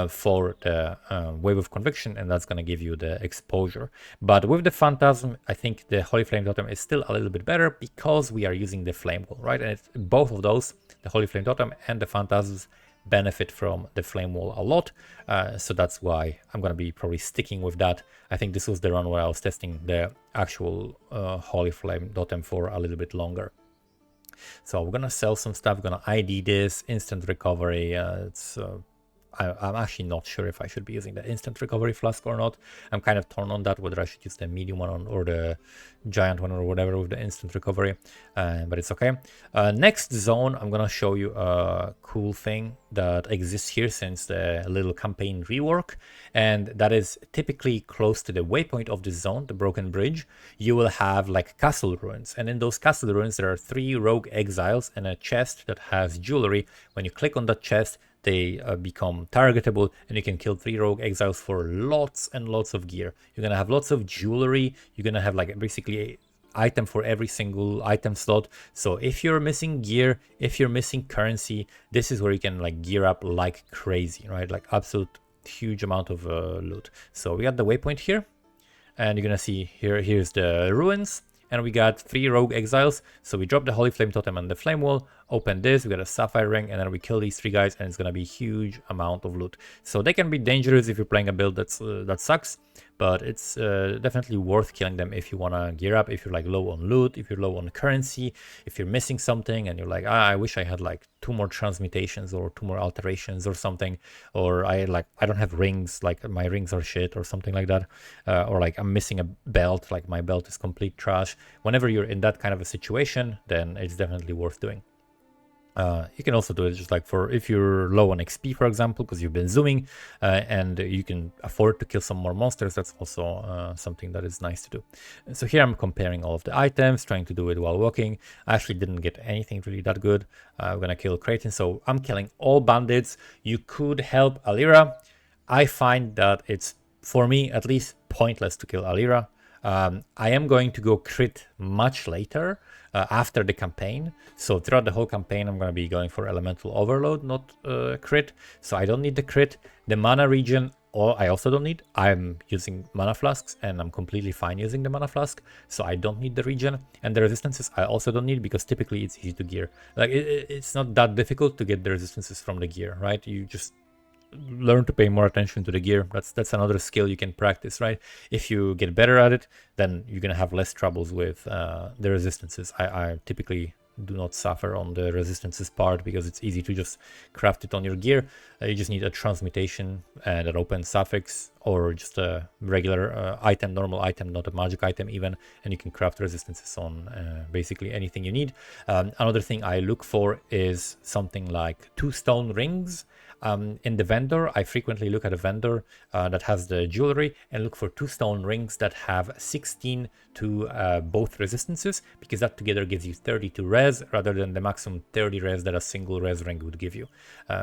for the Wave of Conviction, and that's going to give you the exposure. But with the Phantasm, I think the Holy Flame totem is still a little bit better because we are using the Flame Wall, right? And it's both of those, the Holy Flame totem and the Phantasms, benefit from the flame wall a lot, so that's why I'm gonna be probably sticking with that. I think this was the run where I was testing the actual holy flame totem for a little bit longer. So we're gonna sell some stuff, we're gonna ID this instant recovery. I'm actually not sure if I should be using the instant recovery flask or not. I'm kind of torn on that, whether I should use the medium one or the giant one or whatever with the instant recovery, but it's okay. Next zone, I'm gonna show you a cool thing that exists here since the little campaign rework, and that is typically close to the waypoint of this zone, the broken bridge. You will have like castle ruins, and in those castle ruins there are 3 rogue exiles and a chest that has jewelry. When you click on that chest, they become targetable, and you can kill 3 rogue exiles for lots and lots of gear. You're gonna have lots of jewelry. You're gonna have like basically an item for every single item slot. So if you're missing gear, if you're missing currency, this is where you can like gear up like crazy, right? Like absolute huge amount of loot. So we got the waypoint here, and you're gonna see here's the ruins. And we got 3 rogue exiles, so we drop the holy flame totem and the flame wall, open this, we got a sapphire ring, and then we kill these 3 guys, and it's gonna be a huge amount of loot. So they can be dangerous if you're playing a build that sucks, but it's definitely worth killing them if you wanna gear up, if you're like low on loot, if you're low on currency, if you're missing something and you're like, I wish I had like 2 more transmutations or 2 more alterations or something, or I don't have rings, like my rings are shit or something like that, or like I'm missing a belt, like my belt is complete trash. Whenever you're in that kind of a situation, then it's definitely worth doing. You can also do it just like for if you're low on XP, for example, because you've been zooming and you can afford to kill some more monsters. That's also something that is nice to do. So here I'm comparing all of the items, trying to do it while walking. I actually didn't get anything really that good. I'm gonna kill Kraken, so I'm killing all bandits. You could help Alira. I find that it's, for me at least, pointless to kill Alira. I am going to go crit much later after the campaign. So throughout the whole campaign, I'm going to be going for elemental overload, not crit. So I don't need the crit. The mana regen, I also don't need. I'm using mana flasks and I'm completely fine using the mana flask, so I don't need the regen. And the resistances I also don't need because typically it's easy to gear. Like it's not that difficult to get the resistances from the gear, right? You just learn to pay more attention to the gear. That's another skill you can practice, right? If you get better at it, then you're gonna have less troubles with the resistances. I typically do not suffer on the resistances part because it's easy to just craft it on your gear. You just need a transmutation and an open suffix or just a regular item, normal item, not a magic item even, and you can craft resistances on basically anything you need. Another thing I look for is something like 2 stone rings. In the vendor, I frequently look at a vendor that has the jewelry and look for 2 stone rings that have 16 to both resistances, because that together gives you 32 res rather than the maximum 30 res that a single res ring would give you.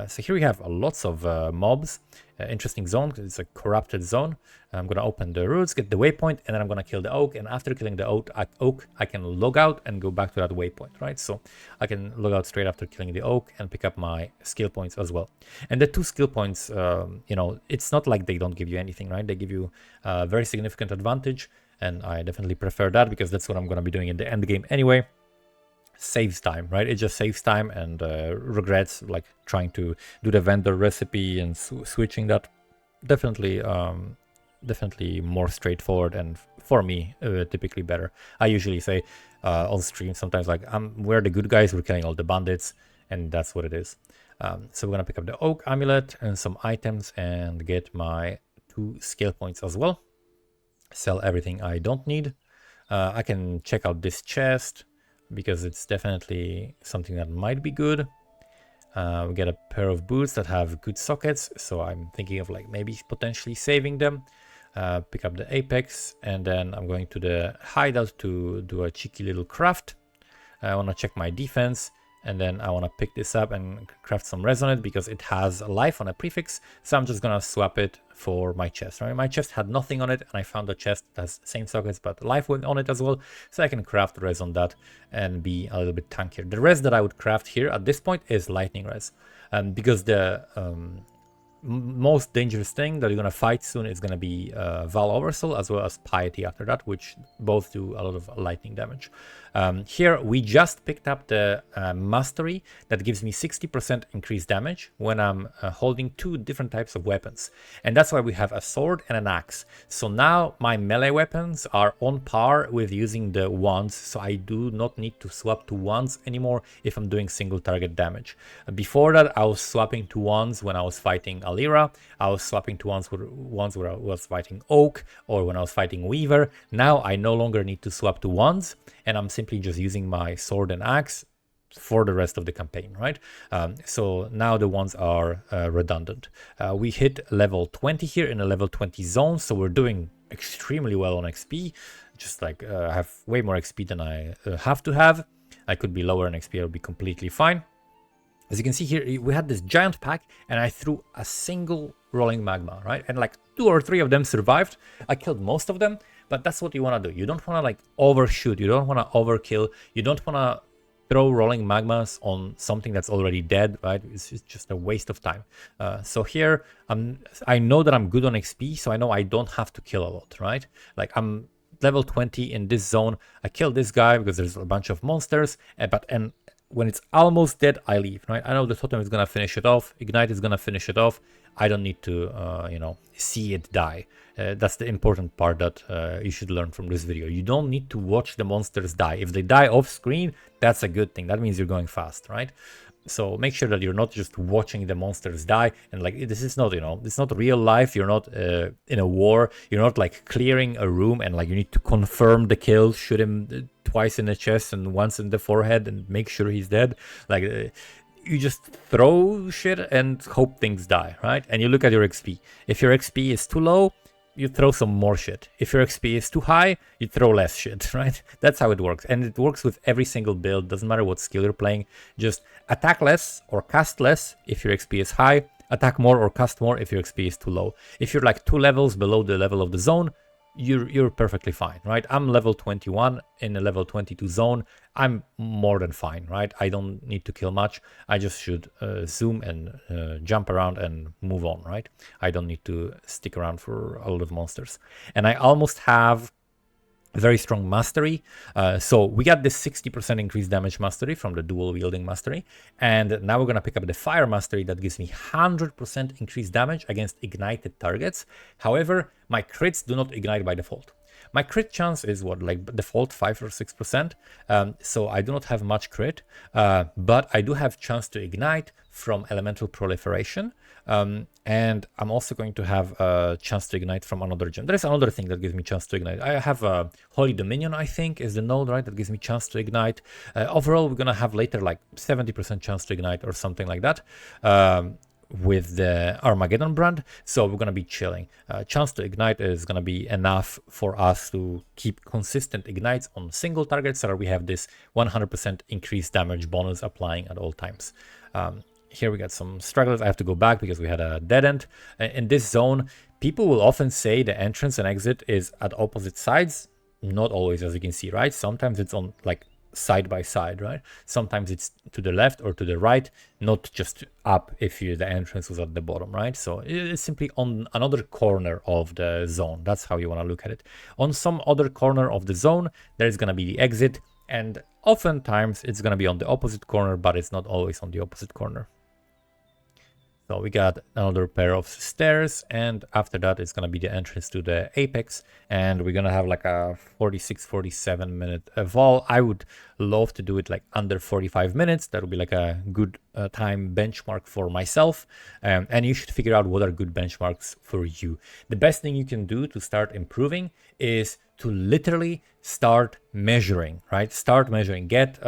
So here we have lots of mobs. Interesting zone, it's a corrupted zone. I'm gonna open the roots, get the waypoint, and then I'm gonna kill the oak. And after killing the oak, I can log out and go back to that waypoint, right? So I can log out straight after killing the oak and pick up my skill points as well. And the 2 skill points, you know, it's not like they don't give you anything, right? They give you a very significant advantage, and I definitely prefer that because that's what I'm gonna be doing in the end game anyway. Saves time, right? It just saves time and regrets like trying to do the vendor recipe and switching that. Definitely definitely more straightforward, and for me typically better. I usually say on stream sometimes like we're the good guys, we're killing all the bandits, and that's what it is. So we're gonna pick up the oak amulet and some items and get my 2 skill points as well. Sell everything I don't need. I can check out this chest because it's definitely something that might be good. We get a pair of boots that have good sockets, so I'm thinking of like maybe potentially saving them. Pick up the apex, and then I'm going to the hideout to do a cheeky little craft. I want to check my defense, and then I want to pick this up and craft some res on it because it has life on a prefix, so I'm just gonna swap it for my chest, right? My chest had nothing on it, and I found a chest that has same sockets but life on it as well, so I can craft res on that and be a little bit tankier. The res that I would craft here at this point is lightning res, because the most dangerous thing that you're gonna fight soon is gonna be Val Oversoul as well as Piety after that, which both do a lot of lightning damage. Here we just picked up the mastery that gives me 60% increased damage when I'm holding 2 different types of weapons, and that's why we have a sword and an axe. So now my melee weapons are on par with using the wands, so I do not need to swap to wands anymore if I'm doing single target damage. Before that I was swapping to wands when I was fighting Alira, I was swapping to wands where I was fighting Oak or when I was fighting Weaver. Now I no longer need to swap to wands, and I'm simply just using my sword and axe for the rest of the campaign, right? So now the ones are redundant. We hit level 20 here in a level 20 zone, so we're doing extremely well on XP. Just like I have way more XP than I have to have. I could be lower in XP, I would be completely fine. As you can see here, we had this giant pack and I threw a single rolling magma, right? And like 2 or 3 of them survived. I killed most of them, but that's what you want to do. You don't want to like overshoot. You don't want to overkill. You don't want to throw rolling magmas on something that's already dead, right? It's just a waste of time. So here, I know that I'm good on XP, so I know I don't have to kill a lot, right? Like I'm level 20 in this zone. I killed this guy because there's a bunch of monsters, and when it's almost dead, I leave, right? I know the totem is gonna finish it off, Ignite is gonna finish it off. I don't need to, you know, see it die. That's the important part that you should learn from this video. You don't need to watch the monsters die. If they die off screen, that's a good thing. That means you're going fast, right? So make sure that you're not just watching the monsters die, and like this is not, you know, it's not real life. You're not in a war. You're not like clearing a room and like you need to confirm the kill, shoot him twice in the chest and once in the forehead and make sure he's dead. Like you just throw shit and hope things die, right? And you look at your XP. If your XP is too low, you throw some more shit. If your XP is too high, you throw less shit, right? That's how it works. And it works with every single build. Doesn't matter what skill you're playing. Just attack less or cast less if your XP is high. Attack more or cast more if your XP is too low. If you're like 2 levels below the level of the zone, you're perfectly fine, right? I'm level 21 in a level 22 zone. I'm more than fine, right? I don't need to kill much. I just should zoom and jump around and move on, right? I don't need to stick around for a lot of monsters. And I almost have very strong mastery. So we got this 60% increased damage mastery from the dual wielding mastery. And now we're going to pick up the fire mastery that gives me 100% increased damage against ignited targets. However, my crits do not ignite by default. My crit chance is what, like default 5 or 6%. So I do not have much crit, but I do have chance to ignite from elemental proliferation. And I'm also going to have a chance to ignite from another gem. There is another thing that gives me chance to ignite. I have a Holy Dominion, I think, is the node, right? That gives me chance to ignite. Overall, we're going to have later like 70% chance to ignite or something like that. With the Armageddon brand, so we're going to be chilling. Chance to ignite is going to be enough for us to keep consistent ignites on single targets, so that we have this 100% increased damage bonus applying at all times. Here we got some stragglers. I have to go back because we had a dead end. In this zone, people will often say the entrance and exit is at opposite sides. Not always, as you can see, right? Sometimes it's on like side by side, right? Sometimes it's to the left or to the right, not just up if the entrance was at the bottom, right? So it's simply on another corner of the zone. That's how you want to look at it. On some other corner of the zone, there's going to be the exit, and oftentimes it's going to be on the opposite corner, but it's not always on the opposite corner. So we got another pair of stairs, and after that it's going to be the entrance to the apex, and we're going to have like a 46-47 minute eval. I would love to do it like under 45 minutes. That would be like a good time benchmark for myself, and you should figure out what are good benchmarks for you. The best thing you can do to start improving is to literally start measuring, right? Start measuring. Get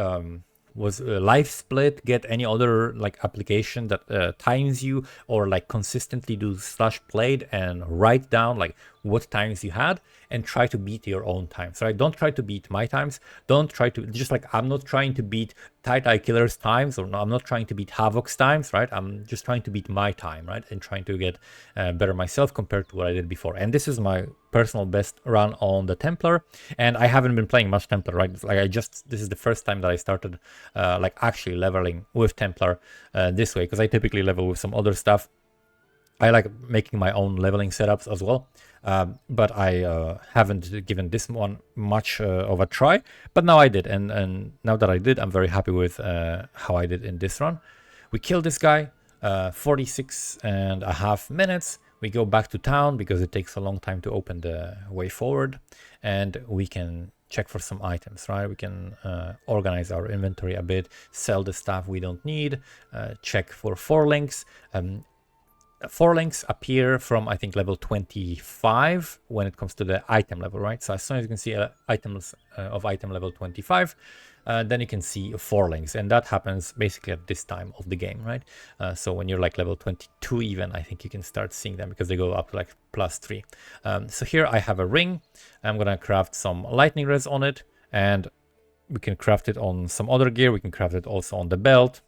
was life split, get any other like application that times you, or like consistently do /played and write down like what times you had and try to beat your own times, right? Don't try to beat my times. Don't try to, just like I'm not trying to beat Tight Eye Killer's times, or no, I'm not trying to beat Havoc's times, right? I'm just trying to beat my time, right? And trying to get better myself compared to what I did before. And this is my personal best run on the Templar, and I haven't been playing much Templar, right? Like this is the first time that I started like actually leveling with Templar this way, because I typically level with some other stuff. I like making my own leveling setups as well, but I haven't given this one much of a try, but now I did, and now that I did, I'm very happy with how I did in this run. We killed this guy, 46.5 minutes. We go back to town because it takes a long time to open the way forward, and we can check for some items, right? We can organize our inventory a bit, sell the stuff we don't need, check for 4 links. 4 links appear from, I think, level 25 when it comes to the item level, right? So as soon as you can see items of item level 25, then you can see 4 links, and that happens basically at this time of the game, right? So when you're like level 22 even, I think you can start seeing them because they go up to like +3. So here I have a ring. I'm gonna craft some lightning res on it, and we can craft it on some other gear. We can craft it also on the belt.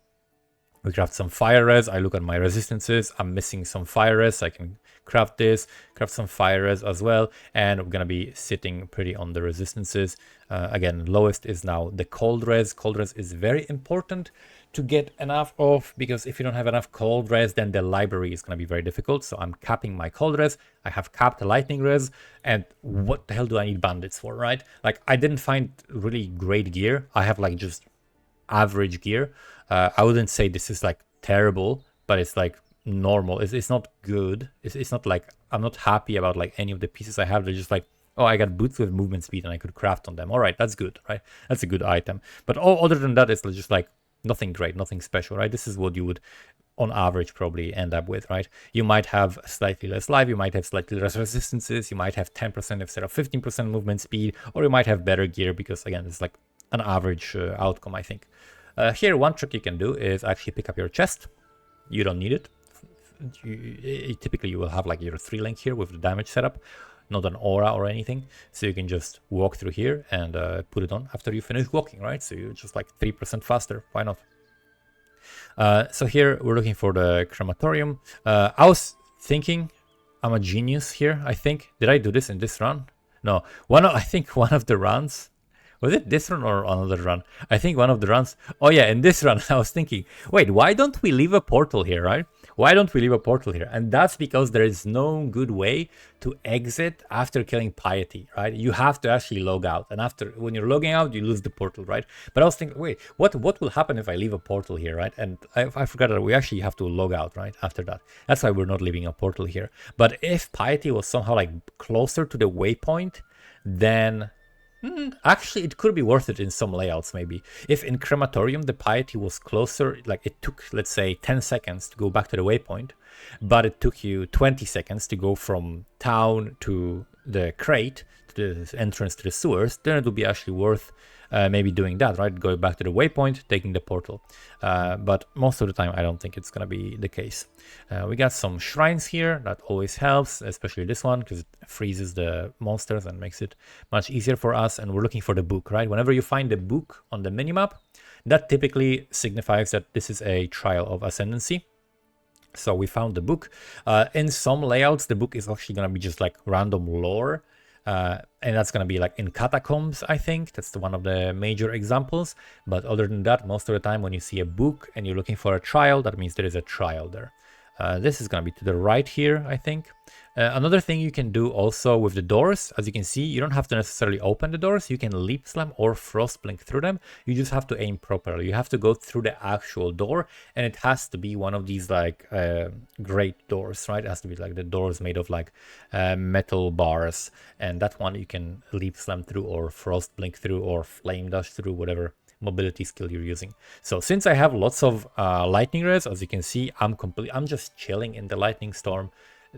We craft some fire res. I look at my resistances. I'm missing some fire res. I can craft this, craft some fire res as well. And we're going to be sitting pretty on the resistances. Again, lowest is now the cold res. Cold res is very important to get enough of, because if you don't have enough cold res, then the library is going to be very difficult. So I'm capping my cold res. I have capped the lightning res. And what the hell do I need bandits for, right? Like, I didn't find really great gear. I have like just average gear. I wouldn't say this is like terrible, but it's like normal. It's not good. It's not like I'm not happy about like any of the pieces I have. They're just like, oh, I got boots with movement speed and I could craft on them. All right, that's good, right? That's a good item. But all other than that, it's just like nothing great, nothing special, right? This is what you would on average probably end up with, right? You might have slightly less life, you might have slightly less resistances, you might have 10% instead of 15% movement speed, or you might have better gear, because again, it's like an average outcome, I think. Here, one trick you can do is actually pick up your chest. You don't need it. Typically, you will have like your 3 link here with the damage setup, not an aura or anything. So you can just walk through here and put it on after you finish walking, right? So you're just like 3% faster. Why not? So here, we're looking for the crematorium. I was thinking I'm a genius here, I think. Did I do this in this run? No, I think one of the runs, was it this run or another run? I think one of the runs. Oh yeah, in this run, I was thinking, wait, why don't we leave a portal here, right? Why don't we leave a portal here? And that's because there is no good way to exit after killing Piety, right? You have to actually log out. And after, when you're logging out, you lose the portal, right? But I was thinking, wait, what will happen if I leave a portal here, right? And I forgot that we actually have to log out, right? After that. That's why we're not leaving a portal here. But if Piety was somehow like closer to the waypoint, then actually, it could be worth it in some layouts, maybe. If in Crematorium the Piety was closer, like it took, let's say, 10 seconds to go back to the waypoint, but it took you 20 seconds to go from town to the crate, to the entrance to the sewers, then it would be actually worth maybe doing that, right? Going back to the waypoint, taking the portal. But most of the time, I don't think it's going to be the case. We got some shrines here. That always helps, especially this one, because it freezes the monsters and makes it much easier for us. And we're looking for the book, right? Whenever you find the book on the minimap, that typically signifies that this is a trial of Ascendancy. So we found the book. In some layouts, the book is actually going to be just like random lore. And that's going to be like in Catacombs, I think. That's one of the major examples. But other than that, most of the time when you see a book and you're looking for a trial, that means there is a trial there. This is going to be to the right here, I think. Another thing you can do also with the doors, as you can see, you don't have to necessarily open the doors. You can leap slam or frost blink through them. You just have to aim properly. You have to go through the actual door, and it has to be one of these like great doors, right? It has to be like the doors made of like metal bars, and that one you can leap slam through or frost blink through or flame dash through, whatever mobility skill you're using. So since I have lots of lightning res, as you can see, I'm just chilling in the lightning storm.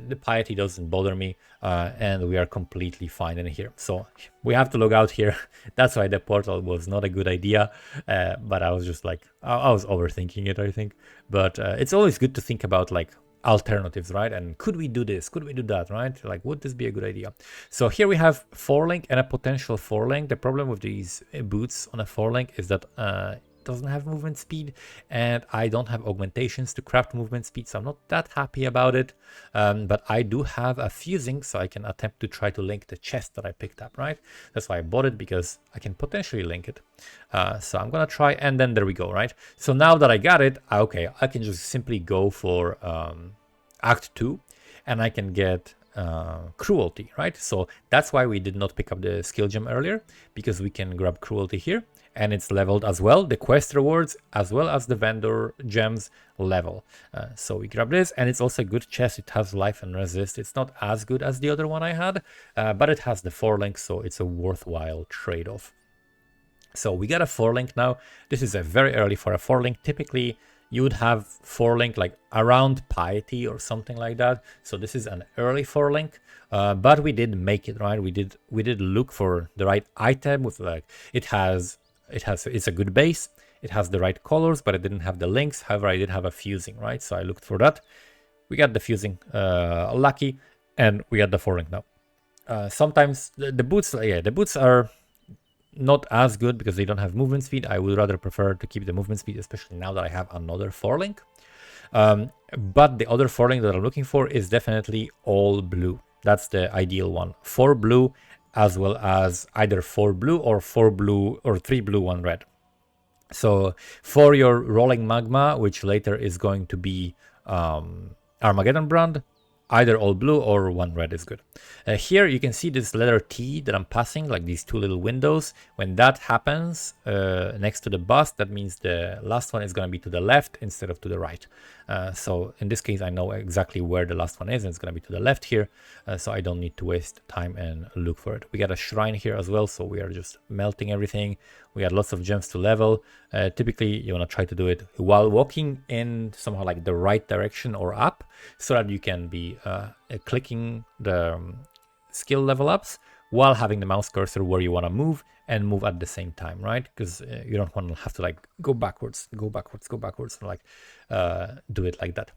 The Piety doesn't bother me, and we are completely fine in here. So we have to log out here. That's why the portal was not a good idea, but I was just like, I was overthinking it, I think. But it's always good to think about like alternatives, right? And could we do this? Could we do that, right? Like, would this be a good idea? So here we have 4-link and a potential 4-link. The problem with these boots on a 4-link is that doesn't have movement speed, and I don't have augmentations to craft movement speed, so I'm not that happy about it. But I do have a fusing, so I can attempt to try to link the chest that I picked up, right? That's why I bought it, because I can potentially link it. So I'm gonna try, and then there we go, right? So now that I got it, okay, I can just simply go for Act 2, and I can get cruelty, right? So that's why we did not pick up the skill gem earlier, because we can grab cruelty here, and it's leveled as well. The quest rewards as well as the vendor gems level. So we grab this, and it's also a good chest. It has life and resist. It's not as good as the other one I had, but it has the 4-link, so it's a worthwhile trade-off. So we got a 4-link now. This is a very early for a 4-link. Typically, you would have 4-link like around Piety or something like that. So this is an early 4-link, but we did make it, right? We did look for the right item with like it's a good base. It has the right colors, but it didn't have the links. However, I did have a fusing, right? So I looked for that. We got the fusing, lucky, and we got the 4-link now. Sometimes the boots, the boots are not as good because they don't have movement speed. I would rather prefer to keep the movement speed, especially now that I have another 4-link. But the other 4-link that I'm looking for is definitely all blue. That's the ideal one. 4 blue, as well as either 4 blue or 4 blue or 3 blue, 1 red. So for your rolling magma, which later is going to be Armageddon brand, either all blue or 1 red is good. Here you can see this letter T that I'm passing, like these 2 little windows. When that happens next to the bust, that means the last one is going to be to the left instead of to the right. So in this case, I know exactly where the last one is, and it's going to be to the left here. So I don't need to waste time and look for it. We got a shrine here as well, so we are just melting everything. We got lots of gems to level. Typically, you want to try to do it while walking in somehow like the right direction or up, so that you can be clicking the skill level ups while having the mouse cursor where you want to move and move at the same time, right? Because you don't want to have to like go backwards, and like do it like that.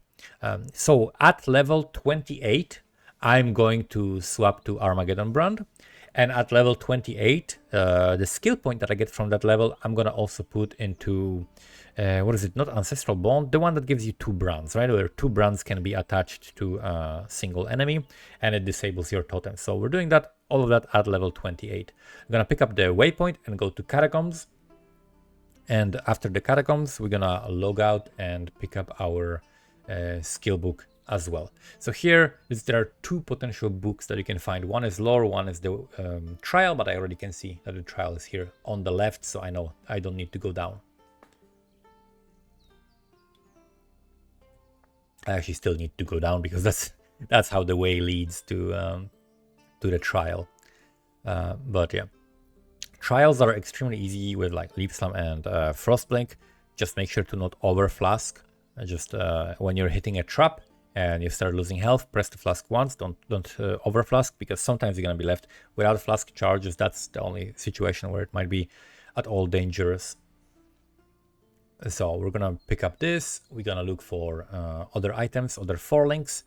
So at level 28, I'm going to swap to Armageddon brand. And at level 28, the skill point that I get from that level, I'm going to also put into, what is it? Not Ancestral Bond, the one that gives you 2 brands, right? Where 2 brands can be attached to a single enemy, and it disables your totem. So we're doing that all of that at level 28. I'm gonna pick up the waypoint and go to catacombs. And after the catacombs, we're gonna log out and pick up our skill book as well. So here there are two potential books that you can find. One is lore, one is the trial, but I already can see that the trial is here on the left, so I know I don't need to go down. I actually still need to go down because that's how the way leads to the trial. But yeah, trials are extremely easy with like Leap Slam and Frostblink. Just make sure to not over flask. Just when you're hitting a trap and you start losing health, press the flask once. Don't over flask, because sometimes you're gonna be left without flask charges. That's the only situation where it might be at all dangerous. So we're gonna pick up this. We're gonna look for other items, other 4 links.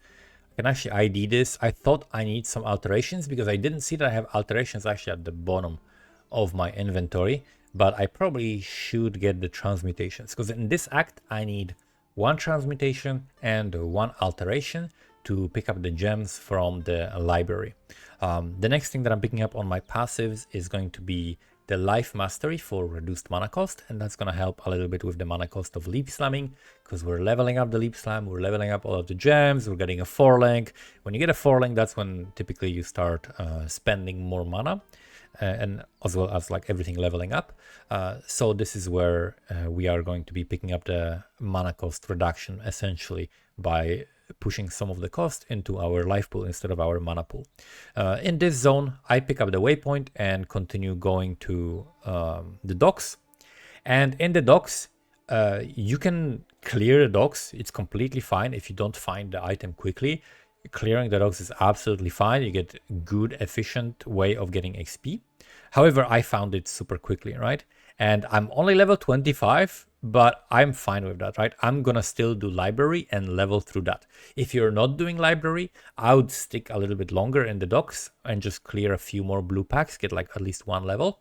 I can actually ID this. I thought I need some alterations because I didn't see that I have alterations actually at the bottom of my inventory, but I probably should get the transmutations, because in this act I need 1 transmutation and 1 alteration to pick up the gems from the library. The next thing that I'm picking up on my passives is going to be the life mastery for reduced mana cost, and that's going to help a little bit with the mana cost of leap slamming, because we're leveling up the leap slam, we're leveling up all of the gems, we're getting a 4 link. When you get a 4 link, that's when typically you start spending more mana, and as well as like everything leveling up. So this is where we are going to be picking up the mana cost reduction, essentially by pushing some of the cost into our life pool instead of our mana pool. In this zone, I pick up the waypoint and continue going to the docks. And in the docks, you can clear the docks. It's completely fine if you don't find the item quickly. Clearing the docks is absolutely fine. You get good, efficient way of getting XP. However, I found it super quickly, right? And I'm only level 25, but I'm fine with that, right? I'm gonna still do library and level through that. If you're not doing library, I would stick a little bit longer in the docks and just clear a few more blue packs, get like at least 1 level.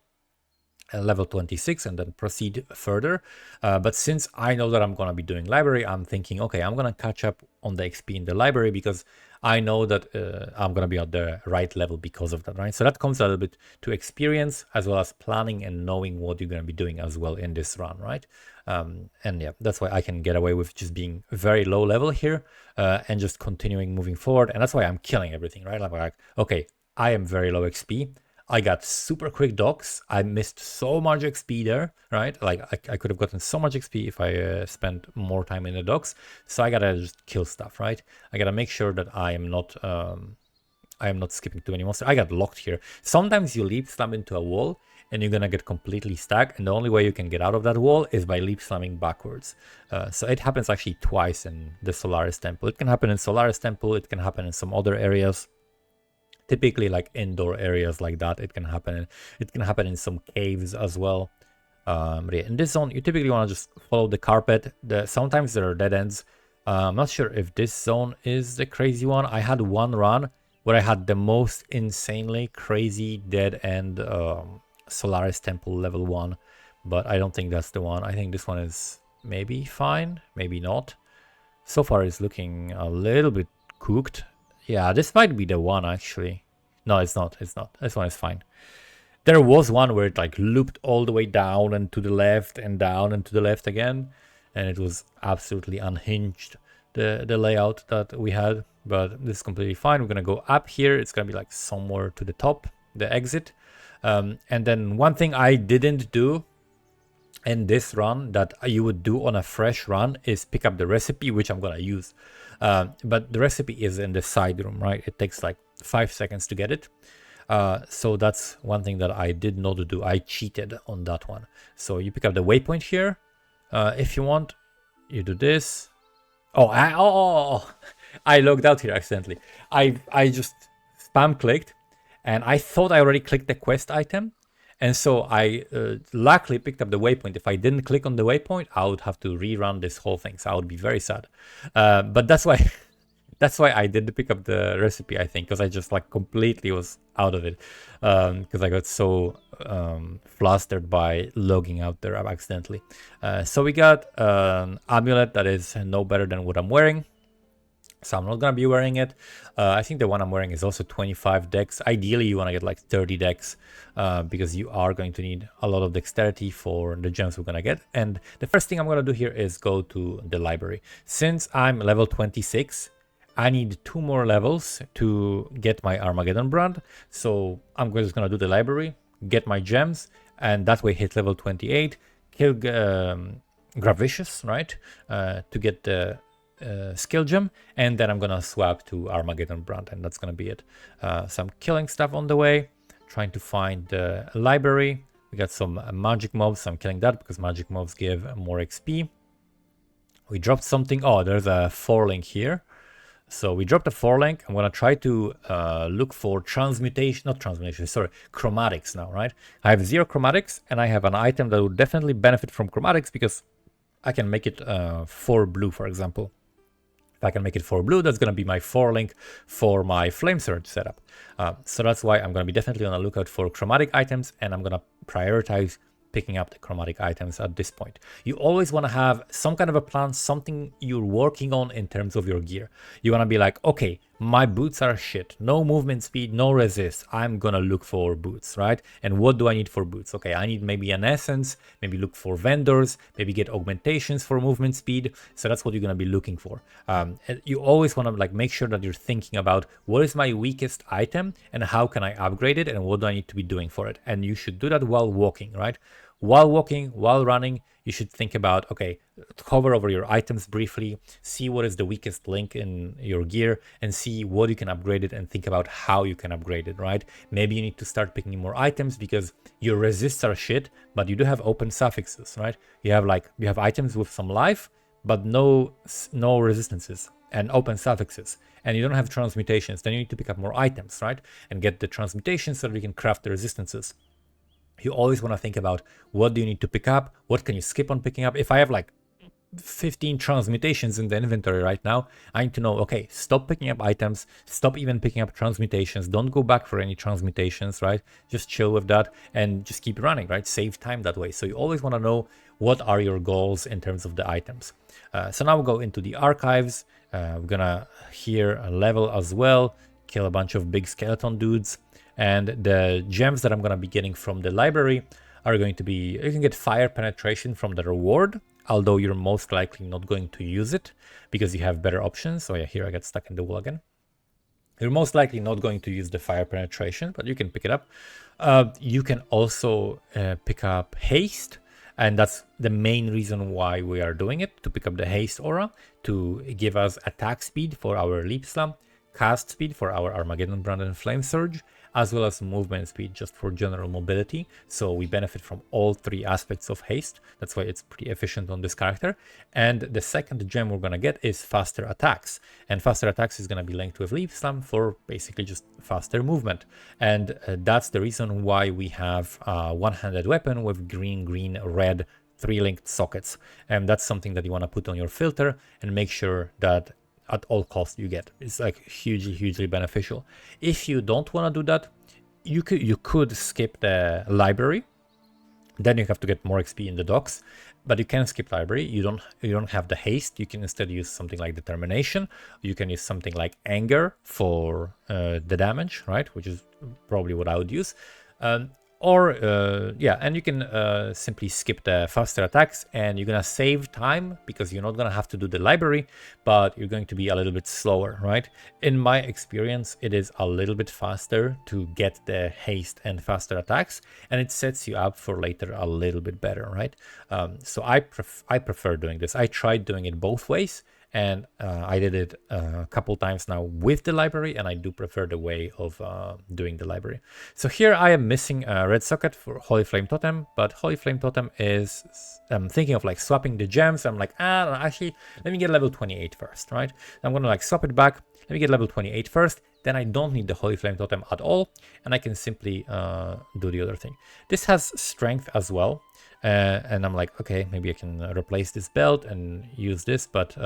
Level 26, and then proceed further. But since I know that I'm going to be doing library, I'm thinking, okay, I'm going to catch up on the XP in the library, because I know that I'm going to be at the right level because of that, right? So that comes a little bit to experience, as well as planning and knowing what you're going to be doing as well in this run, right? And yeah, that's why I can get away with just being very low level here and just continuing moving forward. And that's why I'm killing everything, right? Like, okay, I am very low XP. I got super quick docks. I missed so much XP there, right? Like I could have gotten so much XP if I spent more time in the docks. So I gotta just kill stuff, right? I gotta make sure that I am not skipping too many monsters. I got locked here. Sometimes you leap slam into a wall and you're gonna get completely stuck, and the only way you can get out of that wall is by leap slamming backwards. So it happens actually twice in the Solaris Temple. It can happen in Solaris Temple. It can happen in some other areas. Typically like indoor areas like that, it can happen in some caves as well. But yeah, in this zone you typically want to just follow the carpet. Sometimes there are dead ends. I'm not sure if this zone is the crazy one. I had one run where I had the most insanely crazy dead end Solaris Temple level 1, but I don't think that's the one. I think this one is maybe fine, maybe not. So far it's looking a little bit cooked. Yeah, this might be the one actually. No, it's not. It's not. This one is fine. There was one where it like looped all the way down and to the left and down and to the left again, and it was absolutely unhinged, the layout that we had. But this is completely fine. We're gonna go up here. It's gonna be like somewhere to the top, the exit. And then one thing I didn't do in this run that you would do on a fresh run is pick up the recipe, which I'm gonna use. But the recipe is in the side room, right? It takes like 5 seconds to get it. So that's one thing that I did not do. I cheated on that one. So you pick up the waypoint here. If you want, you do this. Oh, I logged out here accidentally. I just spam clicked, and I thought I already clicked the quest item. And so I luckily picked up the waypoint. If I didn't click on the waypoint, I would have to rerun this whole thing. So I would be very sad. But that's why I did pick up the recipe, I think, because I just like completely was out of it. Because I got so flustered by logging out there accidentally. So we got an amulet that is no better than what I'm wearing. So I'm not gonna be wearing it. I think the one I'm wearing is also 25 dex. Ideally, you wanna get like 30 dex because you are going to need a lot of dexterity for the gems we're gonna get. And the first thing I'm gonna do here is go to the library. Since I'm level 26, I need 2 more levels to get my Armageddon brand. So I'm just gonna do the library, get my gems, and that way hit level 28, kill Gravicious, right? To get the skill gem, and then I'm gonna swap to Armageddon brand, and that's gonna be it. Some killing stuff on the way, trying to find the library. We got some magic mobs, so I'm killing that because magic mobs give more XP. We dropped something. Oh, there's a 4-link here. So we dropped a 4-link. I'm gonna try to look for chromatics now, right? I have 0 chromatics, and I have an item that would definitely benefit from chromatics because I can make it 4 blue, for example. If I can make it 4 blue, that's going to be my 4-link for my Flame Surge setup. So that's why I'm going to be definitely on the lookout for chromatic items, and I'm going to prioritize picking up the chromatic items at this point. You always want to have some kind of a plan, something you're working on in terms of your gear. You want to be like, okay, my boots are shit, no movement speed, no resist. I'm gonna look for boots, right? And what do I need for boots? Okay, I need maybe an essence, maybe look for vendors, maybe get augmentations for movement speed. So that's what you're gonna be looking for. You always want to like make sure that you're thinking about what is my weakest item and how can I upgrade it and what do I need to be doing for it. And you should do that while walking, right? While walking, while running, you should think about, okay, hover over your items briefly, see what is the weakest link in your gear, and see what you can upgrade it and think about how you can upgrade it, right? Maybe you need to start picking more items because your resists are shit, but you do have open suffixes, right? You have items with some life, but no resistances and open suffixes, and you don't have transmutations. Then you need to pick up more items, right? And get the transmutations so that you can craft the resistances. You always want to think about what do you need to pick up, what can you skip on picking up. If I have like 15 transmutations in the inventory right now, I need to know, okay, stop picking up items, stop even picking up transmutations, don't go back for any transmutations, right? Just chill with that and just keep running, right? Save time that way. So you always want to know what are your goals in terms of the items. So now we'll go into the archives. We're gonna here level as well, kill a bunch of big skeleton dudes. And the gems that I'm going to be getting from the library are going to be, you can get fire penetration from the reward, although you're most likely not going to use it because you have better options. So yeah, here I get stuck in the wall again. You're most likely not going to use the fire penetration, but you can pick it up. You can also pick up haste, and that's the main reason why we are doing it, to pick up the haste aura, to give us attack speed for our leap slam, cast speed for our Armageddon brand and flame surge, as well as movement speed just for general mobility. So we benefit from all 3 aspects of haste. That's why it's pretty efficient on this character. And the second gem we're gonna get is faster attacks. And faster attacks is gonna be linked with leap slam for basically just faster movement. And that's the reason why we have a one-handed weapon with green, red, 3-linked sockets. And that's something that you wanna put on your filter and make sure that at all costs you get. It's like hugely beneficial. If you don't want to do that, you could skip the library. Then you have to get more XP in the docks, but you can skip library. You don't have the haste. You can instead use something like determination. You can use something like anger for the damage, right? Which is probably what I would use. And you can simply skip the faster attacks, and you're gonna save time because you're not gonna have to do the library, but you're going to be a little bit slower, right? In my experience, it is a little bit faster to get the haste and faster attacks, and it sets you up for later a little bit better, right? So I prefer doing this. I tried doing it both ways, and I did it a couple times now with the library, and I do prefer the way of doing the library. So here I am missing a red socket for Holy Flame Totem, but Holy Flame Totem is, I'm thinking of like swapping the gems. I'm like, actually, let me get level 28 first, right? I'm gonna like swap it back. Let me get level 28 first. Then I don't need the Holy Flame Totem at all, and I can simply do the other thing. This has strength as well. And I'm like, okay, maybe I can replace this belt and use this, but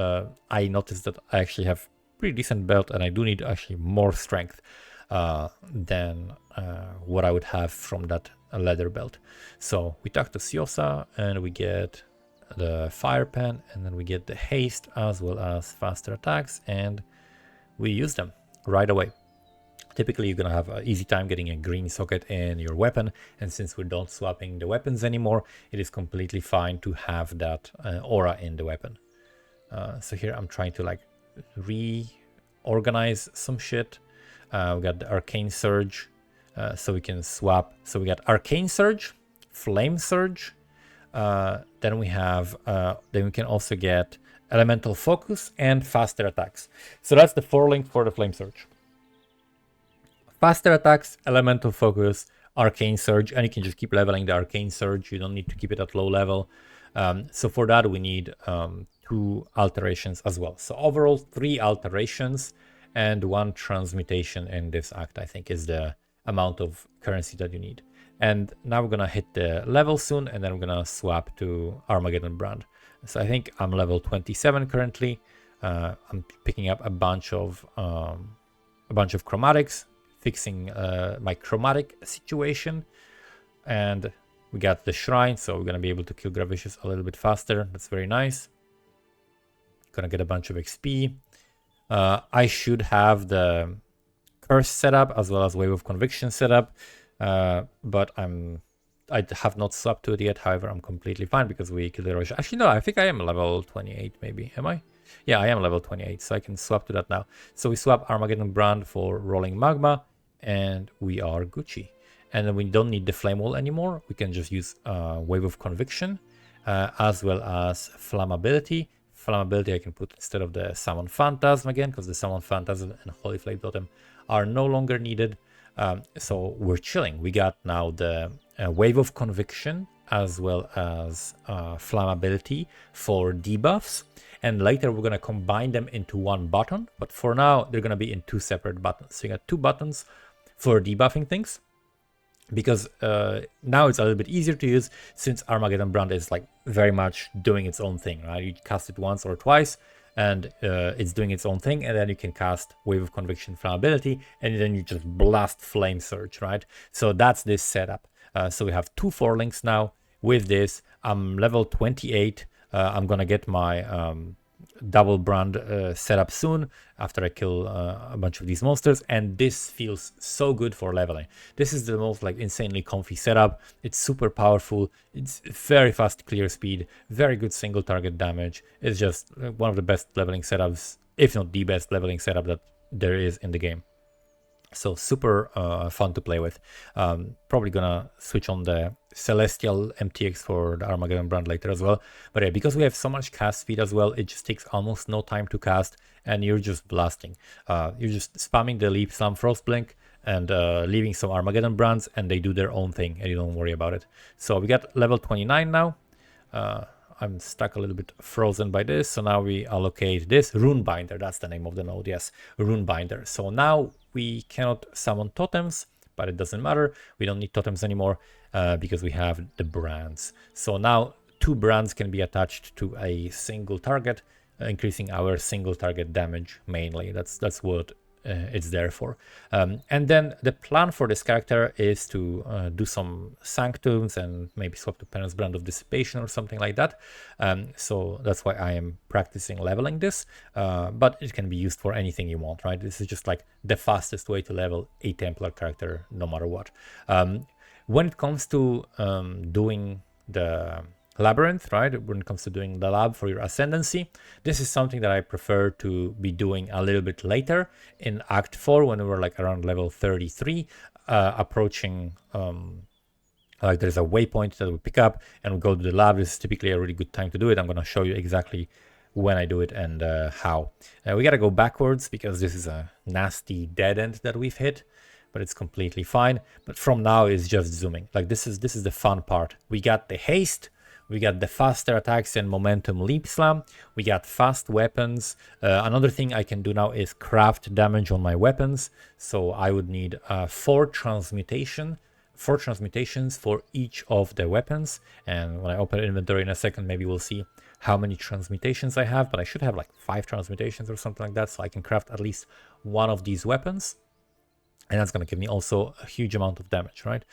I noticed that I actually have pretty decent belt and I do need actually more strength than what I would have from that leather belt. So we talk to Siosa and we get the fire pen, and then we get the haste as well as faster attacks, and we use them right away. Typically, you're going to have an easy time getting a green socket in your weapon, and since we're not swapping the weapons anymore, it is completely fine to have that aura in the weapon. So here I'm trying to like reorganize some shit. We got the Arcane Surge, so we can swap. So we got Arcane Surge, Flame Surge, then we have, then we can also get Elemental Focus and Faster Attacks. So that's the 4 link for the Flame Surge. Faster attacks, Elemental Focus, Arcane Surge, and you can just keep leveling the Arcane Surge. You don't need to keep it at low level. So for that, we need 2 alterations as well. So overall, 3 alterations and 1 transmutation in this act, I think, is the amount of currency that you need. And now we're gonna hit the level soon, and then we're gonna swap to Armageddon brand. So I think I'm level 27 currently. I'm picking up a bunch of chromatics, fixing my chromatic situation, and we got the shrine, so we're gonna be able to kill Gravicious a little bit faster. That's very nice. Gonna get a bunch of XP. I should have the curse setup as well as Wave of Conviction setup, but I have not swapped to it yet. However, I'm completely fine because we killed the Rosh. Actually, no, I think I am level 28 maybe. Am I? Yeah, I am level 28, so I can swap to that now. So we swap Armageddon brand for Rolling Magma, and we are Gucci. And then we don't need the Flame Wall anymore. We can just use Wave of Conviction, as well as Flammability. Flammability I can put instead of the Summon Phantasm again, because the Summon Phantasm and Holy Flame Totem are no longer needed. So we're chilling. We got now the Wave of Conviction as well as Flammability for debuffs. And later we're going to combine them into one button. But for now, they're going to be in 2 separate buttons. So you got 2 buttons for debuffing things. Because now it's a little bit easier to use since Armageddon brand is like very much doing its own thing, right? You cast it once or twice and it's doing its own thing, and then you can cast Wave of Conviction, Flammability, and then you just blast Flame Surge, right? So that's this setup. So we have 2 4 links now. With this, I'm level 28. I'm gonna get my double brand setup soon after I kill a bunch of these monsters, and this feels so good for leveling. This is the most like insanely comfy setup. It's super powerful. It's very fast clear speed, very good single target damage. It's just one of the best leveling setups, if not the best leveling setup that there is in the game. So super fun to play with. Probably gonna switch on the Celestial MTX for the Armageddon brand later as well. But yeah, because we have so much cast speed as well, it just takes almost no time to cast, and you're just blasting. You're just spamming the Leap Slam Frostblink and leaving some Armageddon brands, and they do their own thing, and you don't worry about it. So we got level 29 now. I'm stuck a little bit frozen by this, so now we allocate this Rune Binder. That's the name of the node, yes, Rune Binder. So now we cannot summon totems, but it doesn't matter. We don't need totems anymore because we have the brands. So now 2 brands can be attached to a single target, increasing our single target damage mainly. That's what it's there for. And then the plan for this character is to do some sanctums and maybe swap to Penance Brand of Dissipation or something like that. So that's why I am practicing leveling this, but it can be used for anything you want, right? This is just like the fastest way to level a Templar character no matter what. When it comes to doing the Labyrinth, right? When it comes to doing the lab for your Ascendancy, this is something that I prefer to be doing a little bit later in Act 4 when we were like around level 33, approaching like there's a waypoint that we pick up and we go to the lab. This is typically a really good time to do it. I'm going to show you exactly when I do it and how. We got to go backwards because this is a nasty dead end that we've hit, but it's completely fine. But from now it's just zooming. Like this is the fun part. We got the haste. We got the faster attacks and momentum leap slam. We got fast weapons. Another thing I can do now is craft damage on my weapons. So I would need 4 transmutations for each of the weapons. And when I open inventory in a second, maybe we'll see how many transmutations I have. But I should have like 5 transmutations or something like that. So I can craft at least one of these weapons. And that's going to give me also a huge amount of damage, right?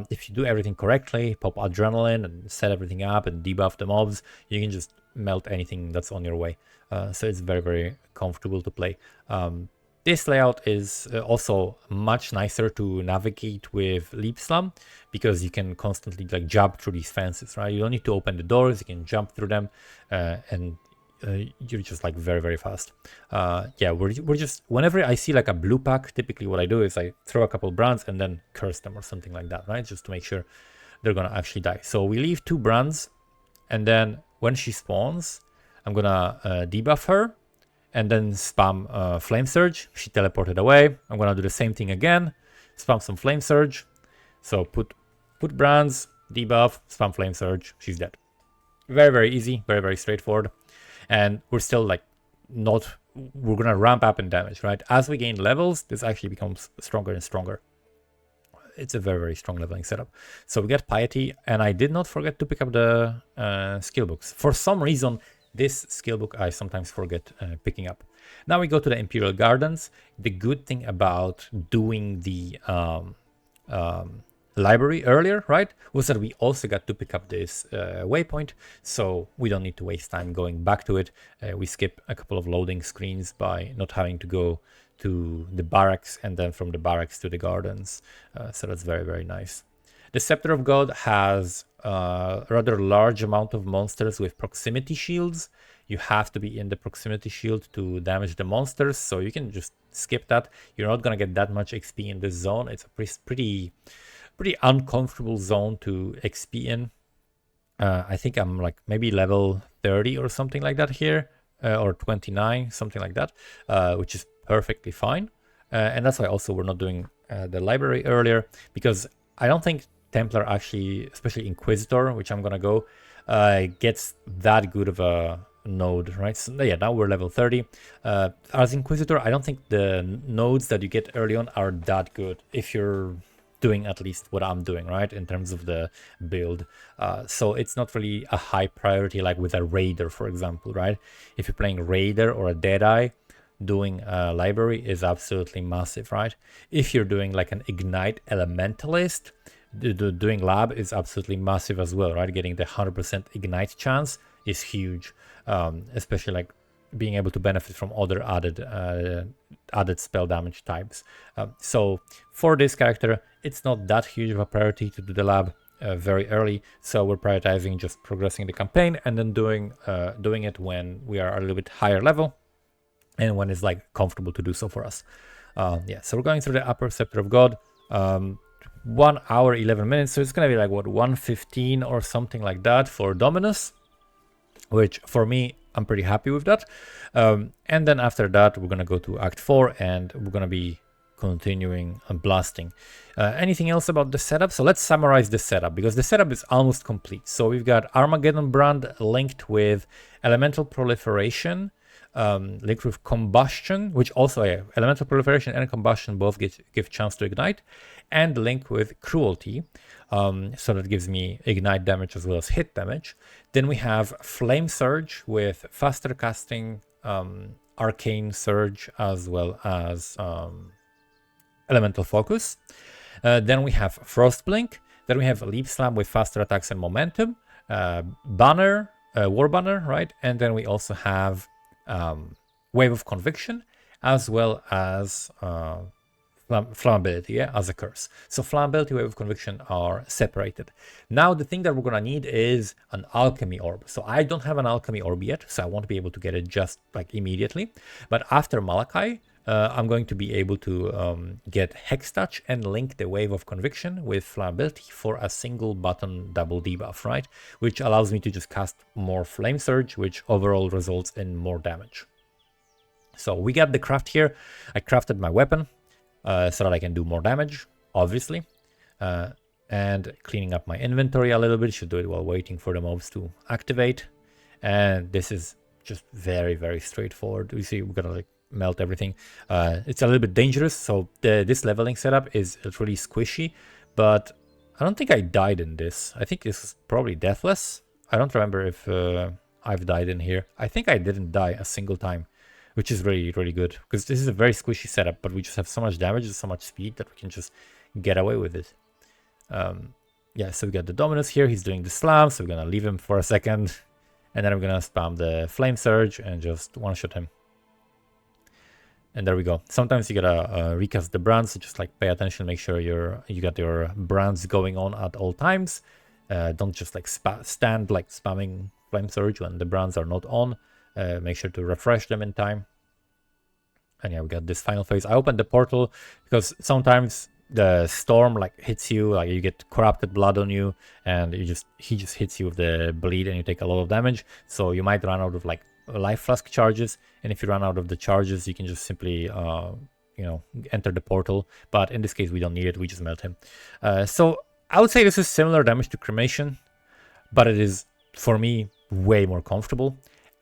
If you do everything correctly, pop adrenaline and set everything up and debuff the mobs, you can just melt anything that's on your way. So it's very, very comfortable to play. This layout is also much nicer to navigate with Leap Slam because you can constantly like jump through these fences, right? You don't need to open the doors, you can jump through them and you're just like very, very fast. Yeah, we're just, whenever I see like a blue pack, typically what I do is I throw a couple brands and then curse them or something like that, right? Just to make sure they're gonna actually die. So we leave 2 brands and then when she spawns, I'm gonna debuff her and then spam Flame Surge. She teleported away. I'm gonna do the same thing again, spam some Flame Surge. So put brands, debuff, spam Flame Surge, she's dead. Very, very easy, very, very straightforward. And we're still like we're gonna ramp up in damage, right? As we gain levels, this actually becomes stronger and stronger. It's a very, very strong leveling setup. So we get Piety, and I did not forget to pick up the skill books. For some reason, this skill book I sometimes forget picking up. Now we go to the Imperial Gardens. The good thing about doing the library earlier, right, was that we also got to pick up this waypoint, so we don't need to waste time going back to it. We skip a couple of loading screens by not having to go to the barracks and then from the barracks to the gardens. So that's very, very nice. The Scepter of God has a rather large amount of monsters with proximity shields. You have to be in the proximity shield to damage the monsters, so you can just skip that. You're not gonna get that much XP in this zone. It's a pretty uncomfortable zone to XP in. I think I'm like maybe level 30 or something like that here, or 29, something like that, which is perfectly fine. And that's why also we're not doing the library earlier, because I don't think Templar actually, especially Inquisitor, which I'm gonna go, gets that good of a node, right? So yeah, now we're level 30. As Inquisitor, I don't think the nodes that you get early on are that good if you're doing at least what I'm doing, right, in terms of the build. So it's not really a high priority like with a Raider, for example, right? If you're playing Raider or a Deadeye, doing a library is absolutely massive, right? If you're doing like an Ignite Elementalist, doing lab is absolutely massive as well, right? Getting the 100% Ignite chance is huge, especially like being able to benefit from other added spell damage types. So for this character, it's not that huge of a priority to do the lab very early. So we're prioritizing just progressing the campaign and then doing it when we are a little bit higher level and when it's like comfortable to do so for us. Yeah, so we're going through the Upper Scepter of God. 1 hour 11 minutes, so it's gonna be like what, 1:15 or something like that for Dominus, which for me, I'm pretty happy with that. And then after that, we're gonna go to Act 4 and we're gonna be continuing and blasting. Anything else about the setup? So let's summarize the setup, because the setup is almost complete. So we've got Armageddon Brand linked with Elemental Proliferation, linked with Combustion, which also Elemental Proliferation and Combustion both give chance to ignite, and linked with Cruelty, so that gives me ignite damage as well as hit damage. Then we have Flame Surge with faster casting, Arcane Surge, as well as Elemental Focus. Then we have Frost Blink. Then we have Leap Slam with faster attacks and momentum, Banner, War Banner, right? And then we also have Wave of Conviction, as well as Flammability, yeah, as a curse. So Flammability, Wave of Conviction are separated. Now the thing that we're gonna need is an Alchemy Orb. So I don't have an Alchemy Orb yet, so I won't be able to get it just like immediately. But after Malachi, I'm going to be able to get Hex Touch and link the Wave of Conviction with Flammability for a single button double debuff, right? Which allows me to just cast more Flame Surge, which overall results in more damage. So we got the craft here. I crafted my weapon so that I can do more damage, obviously. And cleaning up my inventory a little bit. Should do it while waiting for the mobs to activate. And this is just very, very straightforward. You see, we're gonna like melt everything. It's a little bit dangerous, so this leveling setup is really squishy, but I don't think I died in this. I think this is probably deathless. I don't remember if I've died in here. I think I didn't die a single time, which is really, really good, because this is a very squishy setup, but we just have so much damage and so much speed that we can just get away with it. Yeah, so we got the Dominus here. He's doing the slam, so we're gonna leave him for a second, and then I'm gonna spam the Flame Surge and just one-shot him. And there we go. Sometimes you gotta recast the brands, so just like pay attention, make sure you got your brands going on at all times. Don't just like stand like spamming Flame Surge when the brands are not on. Make sure to refresh them in time. And yeah, we got this final phase. I opened the portal because sometimes the storm like hits you, like you get corrupted blood on you, and he just hits you with the bleed, and you take a lot of damage. So you might run out of like life flask charges, and if you run out of the charges, you can just simply enter the portal. But in this case, we don't need it. We just melt him. So I would say this is similar damage to cremation, but it is for me way more comfortable.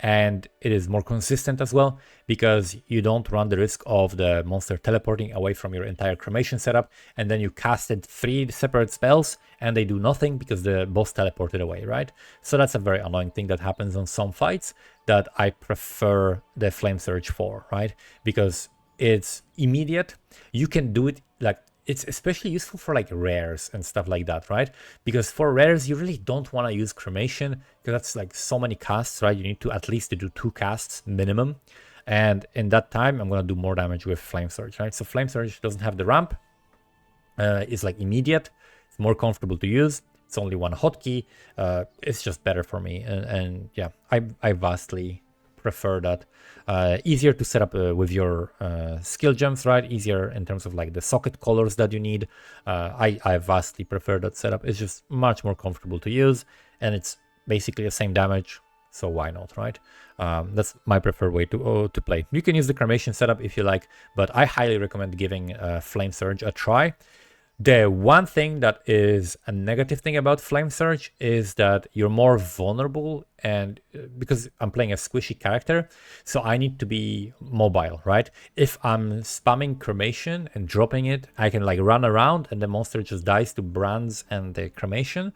And it is more consistent as well, because you don't run the risk of the monster teleporting away from your entire cremation setup, and then you casted 3 separate spells and they do nothing because the boss teleported away, right? So that's a very annoying thing that happens on some fights that I prefer the Flame Surge for, right? Because it's immediate. You can do it like, it's especially useful for like rares and stuff like that, right? Because for rares, you really don't want to use cremation because that's like so many casts, right? You need to at least do 2 casts minimum. And in that time, I'm going to do more damage with Flame Surge, right? So Flame Surge doesn't have the ramp. It's like immediate. It's more comfortable to use. It's only 1 hotkey. It's just better for me. And yeah, I vastly prefer that. Easier to set up with your skill gems, right? Easier in terms of like the socket colors that you need. I vastly prefer that setup. It's just much more comfortable to use, and it's basically the same damage, so why not, right? That's my preferred way to play. You can use the cremation setup if you like, but I highly recommend giving Flame Surge a try. The one thing that is a negative thing about Flame Surge is that you're more vulnerable, and because I'm playing a squishy character, so I need to be mobile, right? If I'm spamming cremation and dropping it, I can like run around and the monster just dies to brands and the cremation,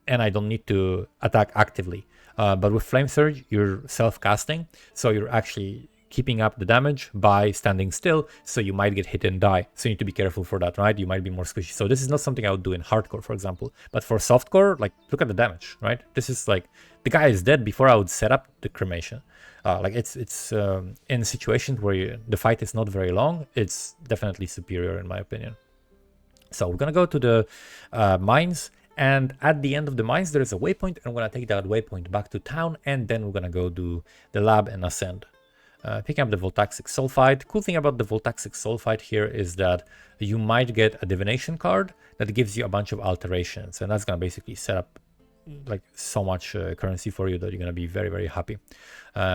and I don't need to attack actively. But with Flame Surge, you're self-casting, so you're actually keeping up the damage by standing still, so you might get hit and die. So you need to be careful for that, right? You might be more squishy. So this is not something I would do in hardcore, for example. But for softcore, like, look at the damage, right? This is like, the guy is dead before I would set up the cremation. Like it's in situations where the fight is not very long, it's definitely superior in my opinion. So we're gonna go to the mines. And at the end of the mines, there is a waypoint. And I'm gonna take that waypoint back to town, and then we're gonna go do the lab and ascend. Picking up the Voltaxic Sulfide. Cool thing about the Voltaxic Sulfide here is that you might get a divination card that gives you a bunch of alterations, and that's gonna basically set up like so much currency for you that you're gonna be very, very happy.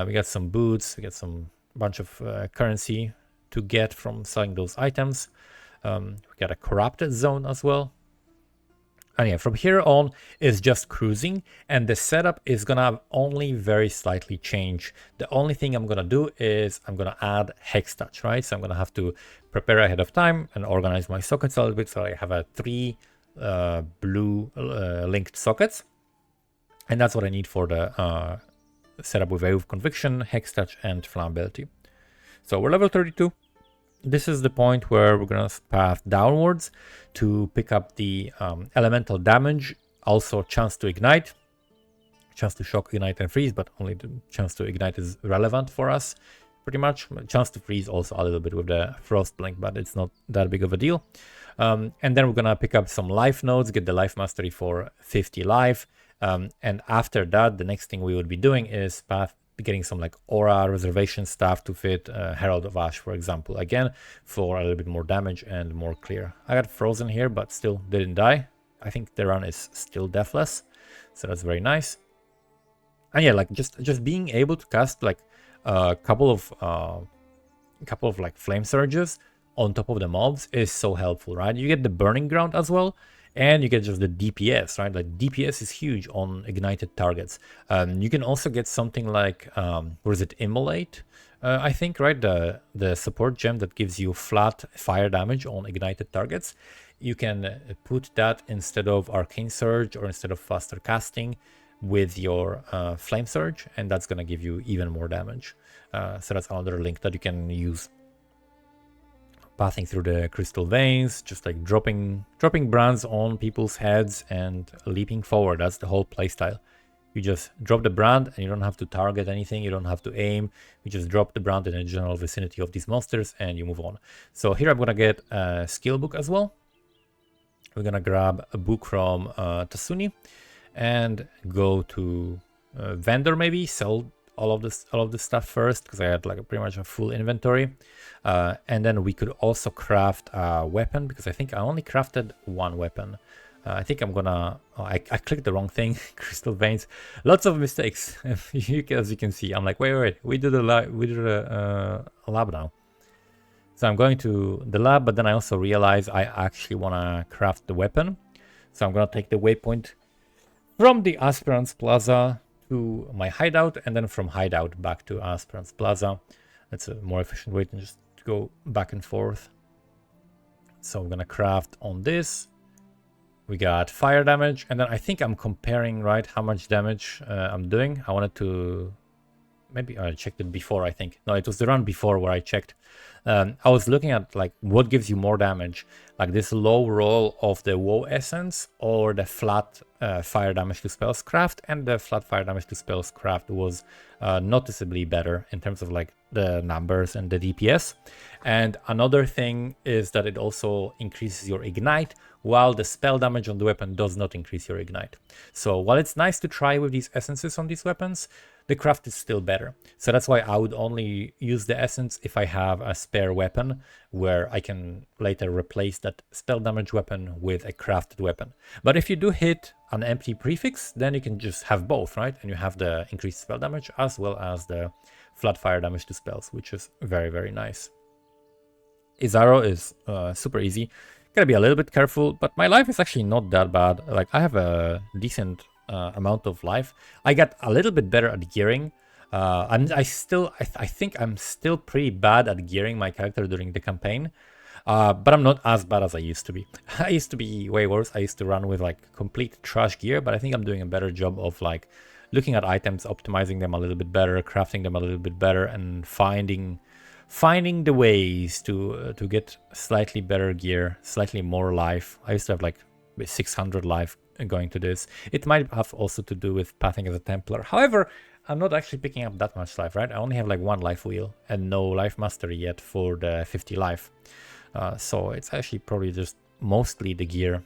We got some boots, we got some bunch of currency to get from selling those items. We got a corrupted zone as well. And yeah, from here on is just cruising, and the setup is gonna only very slightly change. The only thing I'm gonna do is I'm gonna add hex touch, right? So I'm gonna have to prepare ahead of time and organize my sockets a little bit, so I have a 3 blue linked sockets, and that's what I need for the setup with Wave of Conviction, hex touch, and flammability. So we're level 32. This is the point where we're gonna path downwards to pick up the elemental damage, also chance to ignite, chance to shock, ignite, and freeze, but only the chance to ignite is relevant for us, pretty much. Chance to freeze also a little bit with the frost blink, but it's not that big of a deal. And then we're gonna pick up some life nodes, get the life mastery for 50 life, and after that, the next thing we would be doing is getting some like aura reservation stuff to fit Herald of Ash, for example, again for a little bit more damage and more clear. I got frozen here, but still didn't die. I think the run is still deathless, so that's very nice. And yeah, like just being able to cast like a couple of like flame surges on top of the mobs is so helpful, right? You get the burning ground as well, and you get just the DPS, right? Like DPS is huge on ignited targets. You can also get something like, what is it, Immolate, I think, right? The support gem that gives you flat fire damage on ignited targets. You can put that instead of Arcane Surge or instead of faster casting with your Flame Surge, and that's gonna give you even more damage. So that's another link that you can use. Passing through the crystal veins, just like dropping brands on people's heads and leaping forward. That's the whole playstyle. You just drop the brand and you don't have to target anything. You don't have to aim. You just drop the brand in the general vicinity of these monsters and you move on. So here I'm going to get a skill book as well. We're going to grab a book from Tasuni and go to vendor, maybe sell all of this stuff first, because I had like pretty much a full inventory. And then we could also craft a weapon, because I think I only crafted one weapon. I think I'm gonna, I clicked the wrong thing. Crystal veins, lots of mistakes. As you can see, I'm like, wait, we did a lab now. So I'm going to the lab, but then I also realize I actually want to craft the weapon. So I'm gonna take the waypoint from the Aspirants Plaza to my hideout, and then from hideout back to Aspirants Plaza. That's a more efficient way than just to go back and forth. So I'm gonna craft on this. We got fire damage, and then I think I'm comparing, right, how much damage I'm doing. I wanted to, maybe I checked it before, I think. No, it was the run before where I checked. I was looking at like what gives you more damage, like this low roll of the WoW essence or the flat fire damage to spellscraft, and the flat fire damage to spellscraft was noticeably better in terms of like the numbers and the DPS. And another thing is that it also increases your ignite, while the spell damage on the weapon does not increase your ignite. So while it's nice to try with these essences on these weapons, the craft is still better. So that's why I would only use the essence if I have a spare weapon where I can later replace that spell damage weapon with a crafted weapon. But if you do hit an empty prefix, then you can just have both, right? And you have the increased spell damage as well as the flat fire damage to spells, which is very, very nice. Izaro is super easy. Gotta be a little bit careful, but my life is actually not that bad. Like, I have a decent amount of life. I got a little bit better at gearing. I think I'm still pretty bad at gearing my character during the campaign. But I'm not as bad as I used to be. I used to be way worse. I used to run with like complete trash gear, but I think I'm doing a better job of like looking at items, optimizing them a little bit better, crafting them a little bit better, and finding the ways to get slightly better gear, slightly more life. I used to have like 600 life going to this. It might have also to do with pathing as a Templar. However, I'm not actually picking up that much life, right? I only have like one life wheel and no life mastery yet for the 50 life. So it's actually probably just mostly the gear.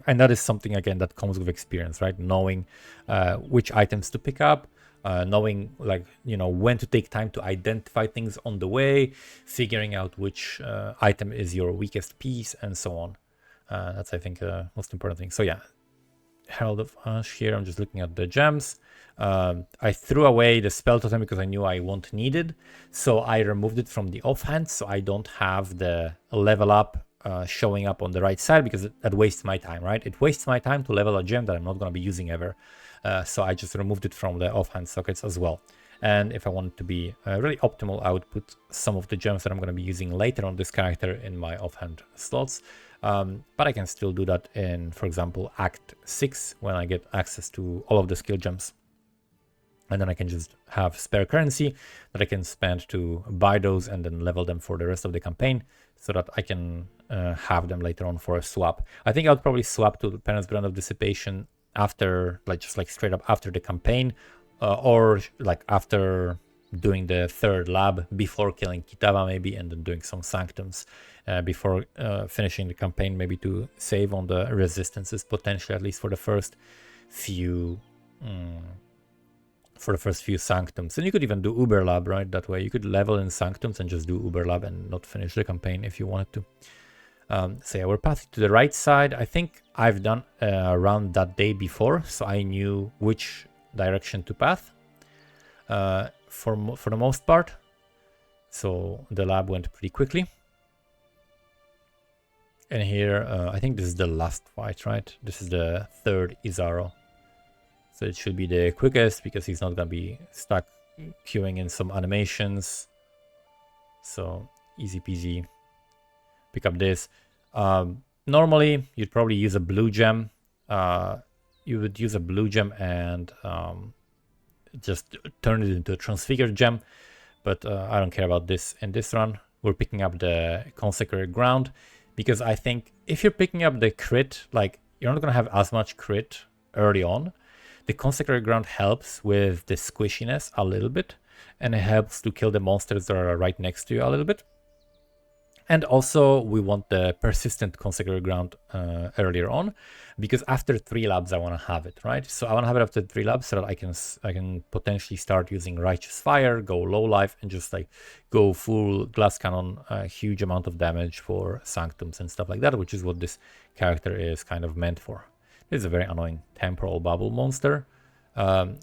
And that is something, again, that comes with experience, right? Knowing which items to pick up, knowing, like, you know, when to take time to identify things on the way, figuring out which item is your weakest piece, and so on. That's, I think, the most important thing. So yeah, Herald of Ash here. I'm just looking at the gems. I threw away the spell totem because I knew I won't need it. So I removed it from the offhand, so I don't have the level up showing up on the right side, because that wastes my time, right? It wastes my time to level a gem that I'm not going to be using ever. So I just removed it from the offhand sockets as well. And if I want it to be really optimal, I would put some of the gems that I'm going to be using later on this character in my offhand slots. But I can still do that in, for example, Act 6, when I get access to all of the skill gems. And then I can just have spare currency that I can spend to buy those and then level them for the rest of the campaign, so that I can have them later on for a swap. I think I'll probably swap to the Penance Brand of Dissipation after, like, just like straight up after the campaign, or like after doing the third lab, before killing Kitava maybe, and then doing some Sanctums before finishing the campaign, maybe to save on the resistances, potentially, at least for the first few Sanctums. And you could even do Uber Lab, right? That way you could level in Sanctums and just do Uber Lab and not finish the campaign if you wanted to. So yeah, we're pathing to the right side. I think I've done around that day before, so I knew which direction to path for the most part. So the lab went pretty quickly. And here, I think this is the last fight, right? This is the third Izaro. So it should be the quickest, because he's not going to be stuck queuing in some animations. So easy peasy. Pick up this. Normally, you'd probably use a blue gem. You would use a blue gem and just turn it into a transfigured gem. But I don't care about this in this run. We're picking up the Consecrated Ground, because I think if you're picking up the crit, like, you're not going to have as much crit early on. The consecrated ground helps with the squishiness a little bit, and it helps to kill the monsters that are right next to you a little bit. And also we want the persistent consecrated ground earlier on, because after 3 labs I want to have it, right? So I want to have it after 3 labs so that I can potentially start using righteous fire, go low life, and just like go full glass cannon, a huge amount of damage for sanctums and stuff like that, which is what this character is kind of meant for. This is a very annoying temporal bubble monster.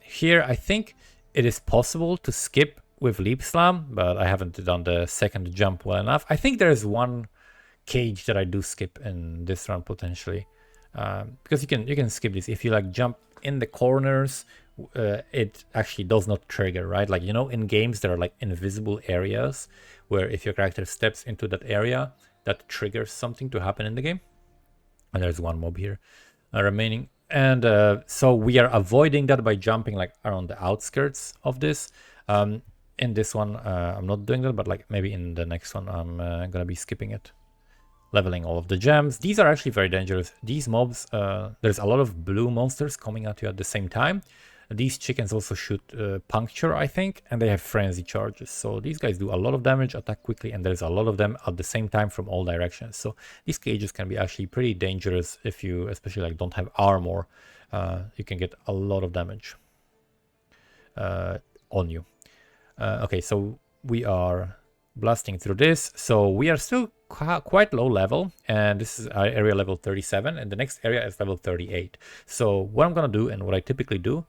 Here I think it is possible to skip with leap slam, but I haven't done the second jump well enough. I think there is one cage that I do skip in this run potentially, because you can skip this if you like jump in the corners. It actually does not trigger, right? Like, you know, in games there are like invisible areas where if your character steps into that area, that triggers something to happen in the game. And there's one mob here remaining. And so we are avoiding that by jumping like around the outskirts of this. In this one, I'm not doing that, but like maybe in the next one, I'm gonna be skipping it. Leveling all of the gems. These are actually very dangerous. These mobs, there's a lot of blue monsters coming at you at the same time. These chickens also shoot puncture, I think, and they have frenzy charges. So these guys do a lot of damage, attack quickly, and there's a lot of them at the same time from all directions. So these cages can be actually pretty dangerous if you, especially like don't have armor. You can get a lot of damage on you. Okay, so we are blasting through this. So we are still quite low level, and this is our area level 37, and the next area is level 38. So what I'm gonna do, and what I typically do,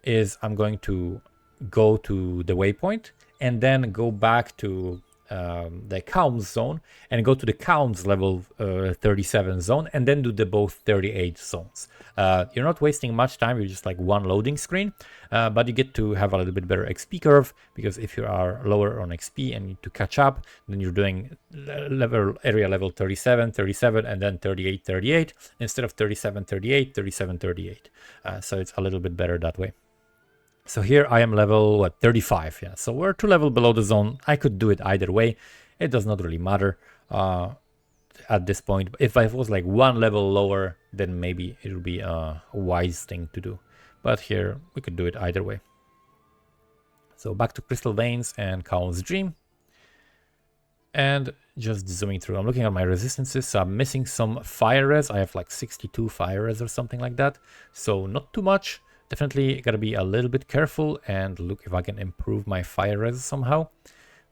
is I'm going to go to the waypoint and then go back to the Calms zone and go to the Calms level 37 zone and then do the both 38 zones. You're not wasting much time, you're just like one loading screen, but you get to have a little bit better XP curve, because if you are lower on XP and need to catch up, then you're doing area level 37, 37, and then 38, 38, instead of 37, 38, 37, 38. So it's a little bit better that way. So here I am level, what, 35, yeah. So we're 2 levels below the zone. I could do it either way. It does not really matter at this point. If I was like 1 level lower, then maybe it would be a wise thing to do. But here we could do it either way. So back to Crystal Veins and Calm's Dream. And just zooming through, I'm looking at my resistances. So I'm missing some fire res. I have like 62 fire res or something like that. So not too much. Definitely gotta be a little bit careful and look if I can improve my fire res somehow.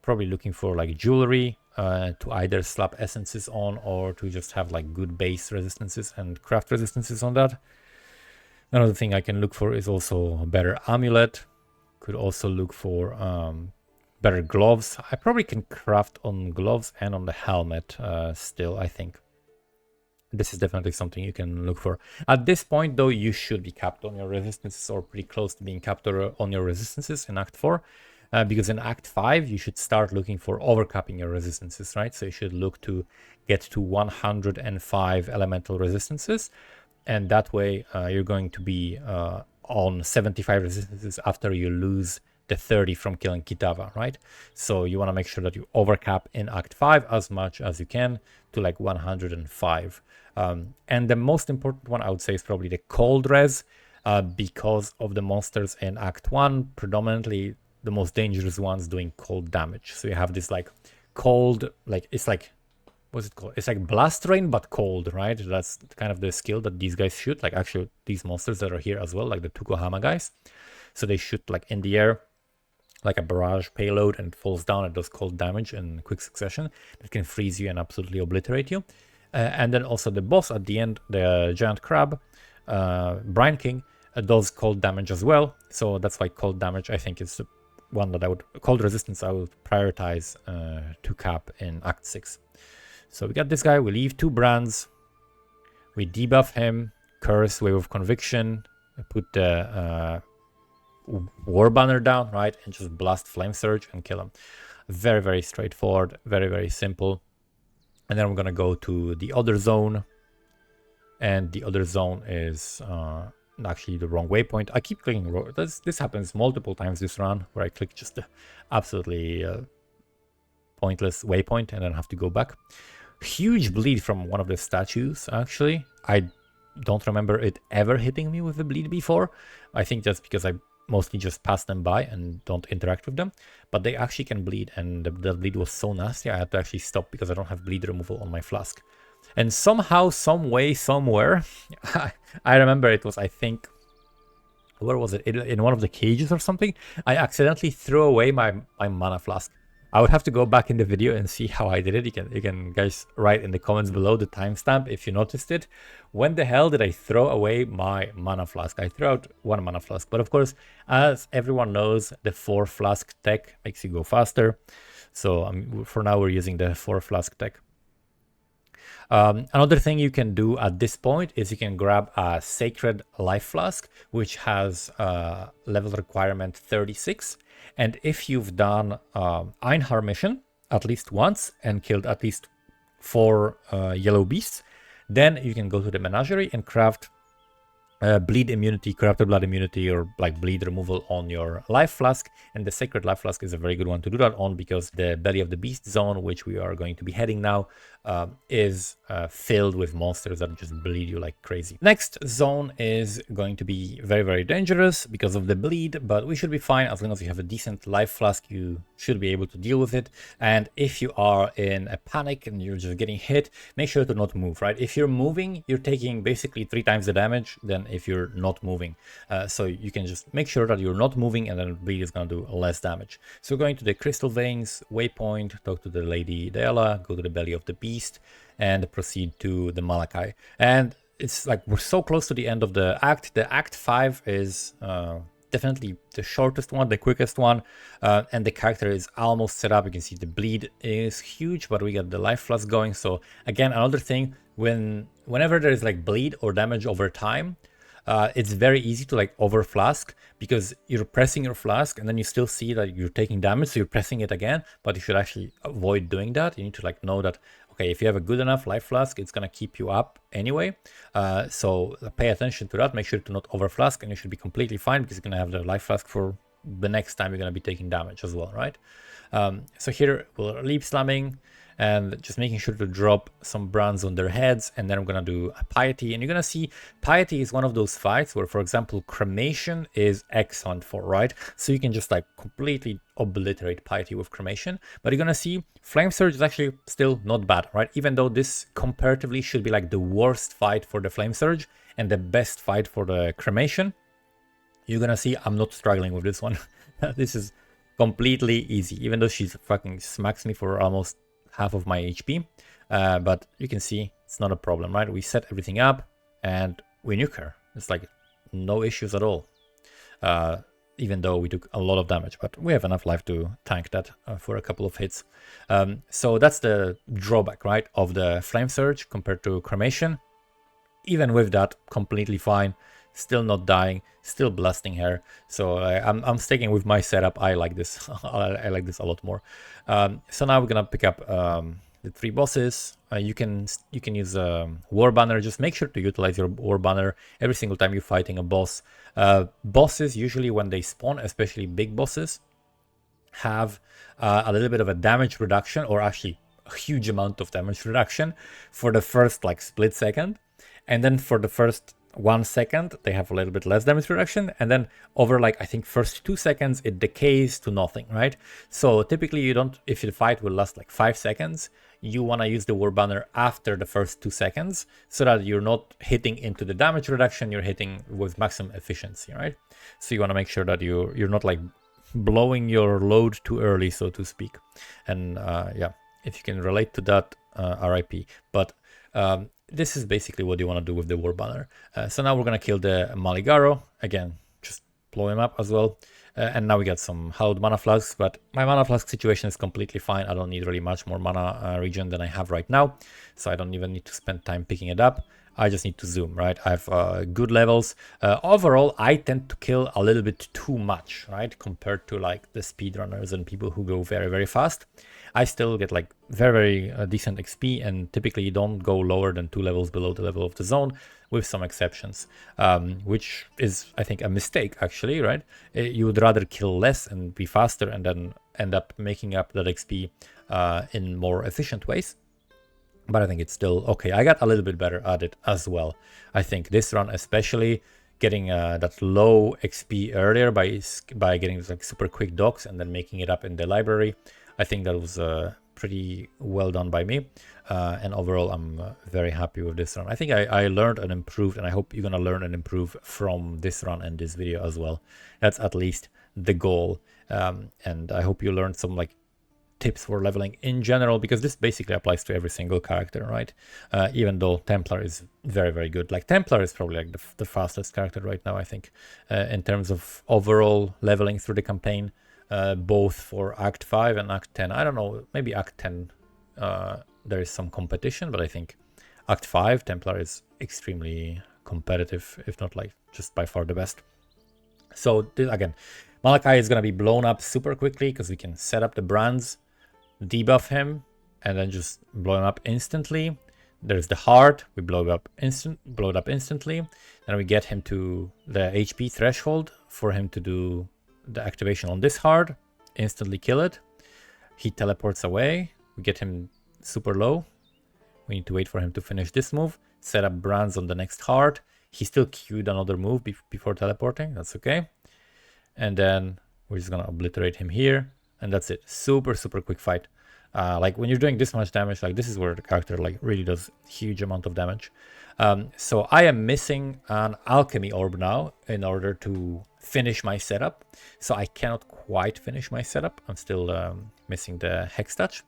Probably looking for like jewelry to either slap essences on or to just have like good base resistances and craft resistances on that. Another thing I can look for is also a better amulet. Could also look for better gloves. I probably can craft on gloves and on the helmet still, I think. This is definitely something you can look for. At this point, though, you should be capped on your resistances or pretty close to being capped on your resistances in Act 4. Because in Act 5, you should start looking for overcapping your resistances, right? So you should look to get to 105 elemental resistances. And that way, you're going to be on 75 resistances after you lose the 30 from killing Kitava, right? So you want to make sure that you overcap in Act 5 as much as you can to like 105. And the most important one I would say is probably the cold res, because of the monsters in Act 1, predominantly the most dangerous ones doing cold damage. So you have this like cold, like it's like, what's it called? It's like blast rain, but cold, right? That's kind of the skill that these guys shoot. Like actually these monsters that are here as well, like the Tukohama guys. So they shoot like in the air, like a barrage payload, and falls down and does cold damage in quick succession. That can freeze you and absolutely obliterate you. And then also the boss at the end, the giant crab, Brine King, does cold damage as well. So that's why cold damage, I think, is the one that I would, cold resistance, I would prioritize to cap in Act 6. So we got this guy, we leave 2 brands, we debuff him, curse, wave of conviction, put the war banner down, right, and just blast flame surge and kill him. Very, very straightforward, very, very simple. And then we're gonna go to the other zone, and the other zone is actually the wrong waypoint. I keep clicking. This happens multiple times this run, where I click just the absolutely pointless waypoint and then have to go back. Huge bleed from one of the statues. Actually, I don't remember it ever hitting me with a bleed before. I think that's because I mostly just pass them by and don't interact with them. But they actually can bleed, and the bleed was so nasty I had to actually stop because I don't have bleed removal on my flask. And somehow, some way, somewhere, I remember it was, I think, where was it? In one of the cages or something, I accidentally threw away my mana flask. I would have to go back in the video and see how I did it. You can guys write in the comments below the timestamp if you noticed it. When the hell did I throw away my mana flask? I threw out one mana flask, but of course, as everyone knows, the 4 flask tech makes you go faster. So for now, we're using the 4 flask tech. Another thing you can do at this point is you can grab a Sacred Life Flask, which has level requirement 36. And if you've done Einhar mission at least once and killed at least 4 yellow beasts, then you can go to the menagerie and craft bleed immunity, corrupted blood immunity, or like bleed removal on your life flask. And the Sacred Life Flask is a very good one to do that on, because the belly of the beast zone, which we are going to be heading now, is filled with monsters that just bleed you like crazy. Next zone is going to be very, very dangerous because of the bleed, but we should be fine as long as you have a decent life flask. You should be able to deal with it. And if you are in a panic and you're just getting hit, make sure to not move, right? If you're moving, you're taking basically 3 times the damage than if you're not moving. So you can just make sure that you're not moving, and then bleed is going to do less damage. So going to the Crystal Veins waypoint, talk to the Lady Dela, go to the belly of the beast, and proceed to the Malachi. And it's like we're so close to the end of the act. The act 5 is definitely the shortest one, the quickest one, and the character is almost set up. You can see the bleed is huge, but we got the life flask going. So again, another thing, whenever there is like bleed or damage over time, it's very easy to like over flask, because you're pressing your flask and then you still see that you're taking damage, so you're pressing it again. But you should actually avoid doing that. You need to like know that, okay, if you have a good enough life flask, it's gonna keep you up anyway. So pay attention to that. Make sure to not over flask, and you should be completely fine, because you're gonna have the life flask for the next time you're gonna be taking damage as well, right? So here we'll leap slamming and just making sure to drop some brands on their heads, and then I'm gonna do a Piety. And you're gonna see Piety is one of those fights where, for example, cremation is excellent for, right? So you can just like completely obliterate Piety with cremation. But you're gonna see Flame Surge is actually still not bad, right? Even though this comparatively should be like the worst fight for the Flame Surge and the best fight for the cremation, you're gonna see I'm not struggling with this one. This is completely easy, even though she's fucking smacks me for almost half of my HP. But you can see it's not a problem, right? We set everything up and we nuke her. It's like no issues at all. Even though we took a lot of damage, but we have enough life to tank that for a couple of hits. So that's the drawback, right, of the Flame Surge compared to cremation. Even with that, completely fine. Still not dying, still blasting her. So I'm sticking with my setup. I like this. I like this a lot more. So now we're gonna pick up the 3 bosses. You can use War Banner. Just make sure to utilize your War Banner every single time you're fighting a boss. Bosses usually, when they spawn, especially big bosses, have a little bit of a damage reduction, or actually a huge amount of damage reduction for the first like split second, and then for the first 1 second they have a little bit less damage reduction, and then over like I think first 2 seconds it decays to nothing, right? So typically you don't, if the fight will last like 5 seconds, you want to use the War Banner after the first 2 seconds, so that you're not hitting into the damage reduction, you're hitting with maximum efficiency, right? So you want to make sure that you're not like blowing your load too early, so to speak. And yeah, if you can relate to that, RIP. But this is basically what you want to do with the War Banner. So now we're going to kill the Maligaro. Again, just blow him up as well. And now we got some hallowed mana flasks, but my mana flask situation is completely fine. I don't need really much more mana regen than I have right now. So I don't even need to spend time picking it up. I just need to zoom, right? I have good levels. Overall, I tend to kill a little bit too much, right? Compared to like the speedrunners and people who go very, very fast. I still get like very, very decent XP, and typically you don't go lower than 2 levels below the level of the zone, with some exceptions, which is, I think, a mistake actually, right? You would rather kill less and be faster, and then end up making up that XP in more efficient ways. but I think it's still okay. I got a little bit better at it as well. I think this run, especially getting that low XP earlier by getting like super quick docks and then making it up in the library, I think that was pretty well done by me. And overall, I'm very happy with this run. I think I learned and improved, and I hope you're gonna learn and improve from this run and this video as well. That's at least the goal. And I hope you learned some like tips for leveling in general, because this basically applies to every single character, right? Even though Templar is very, very good. Like Templar is probably like the fastest character right now, I think, in terms of overall leveling through the campaign, both for Act 5 and Act 10. I don't know, maybe Act 10 there is some competition, but I think Act 5 Templar is extremely competitive, if not like just by far the best. So again, Malachi is going to be blown up super quickly because we can set up the brands, debuff him, and then just blow him up instantly. There's the heart, we blow it up instantly. Then we get him to the HP threshold for him to do the activation on this heart, instantly kill it. He teleports away, we get him super low. We need to wait for him to finish this move, set up brands on the next heart. He still queued another move before teleporting, that's okay. And then we're just gonna obliterate him here, and that's it. Super, super quick fight. Like when you're doing this much damage, like this is where the character like really does huge amount of damage. So I am missing an alchemy orb now in order to finish my setup. So I cannot quite finish my setup. I'm still missing the hex touch,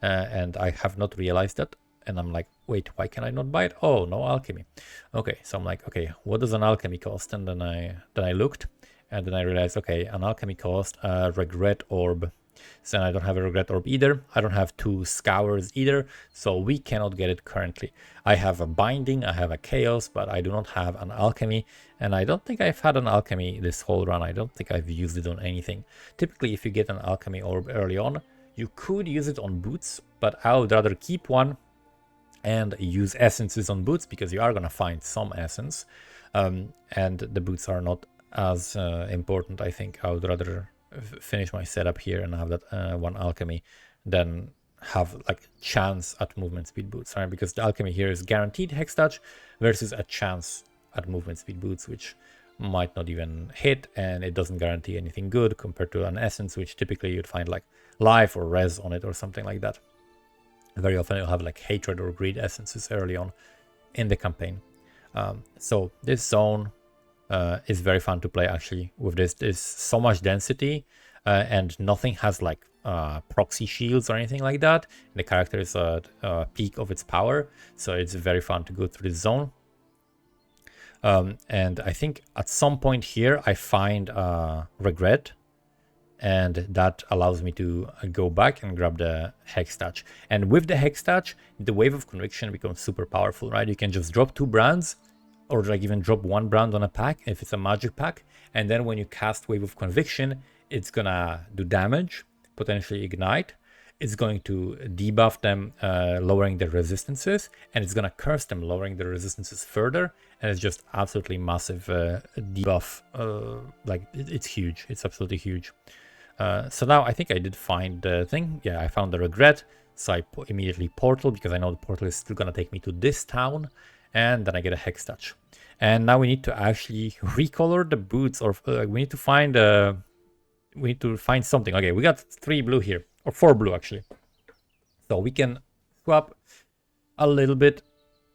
and I have not realized that. And I'm like, wait, why can I not buy it? Oh, no alchemy. Okay, so I'm like, okay, what does an alchemy cost? And then I looked. And then I realized, okay, an alchemy cost a regret orb. So I don't have a regret orb either. I don't have 2 scours either. So we cannot get it currently. I have a binding, I have a chaos, but I do not have an alchemy. And I don't think I've had an alchemy this whole run. I don't think I've used it on anything. Typically, if you get an alchemy orb early on, you could use it on boots, but I would rather keep one and use essences on boots, because you are going to find some essence. And the boots are not as important. I think I would rather finish my setup here and have that one alchemy than have like chance at movement speed boots, right? Because the alchemy here is guaranteed hex touch versus a chance at movement speed boots, which might not even hit, and it doesn't guarantee anything good compared to an essence, which typically you'd find like life or res on it or something like that. Very often you'll have like hatred or greed essences early on in the campaign. So this zone is very fun to play actually. With this, there's so much density, and nothing has like proxy shields or anything like that. The character is at peak of its power, so it's very fun to go through this zone. And I think at some point here I find regret, and that allows me to go back and grab the hex touch. And with the hex touch, the wave of conviction becomes super powerful, right? You can just drop 2 brands, or like even drop 1 brand on a pack if it's a magic pack, and then when you cast Wave of Conviction, it's gonna do damage, potentially ignite, it's going to debuff them, lowering their resistances, and it's gonna curse them, lowering their resistances further, and it's just absolutely massive debuff. Like it's huge, it's absolutely huge. So now I think I did find the thing. Yeah, I found the regret, so I immediately portal, because I know the portal is still gonna take me to this town, and then I get a hex touch. And now we need to actually recolor the boots, or we need to find something. Okay, we got 3 blue here, or 4 blue actually. So we can swap a little bit,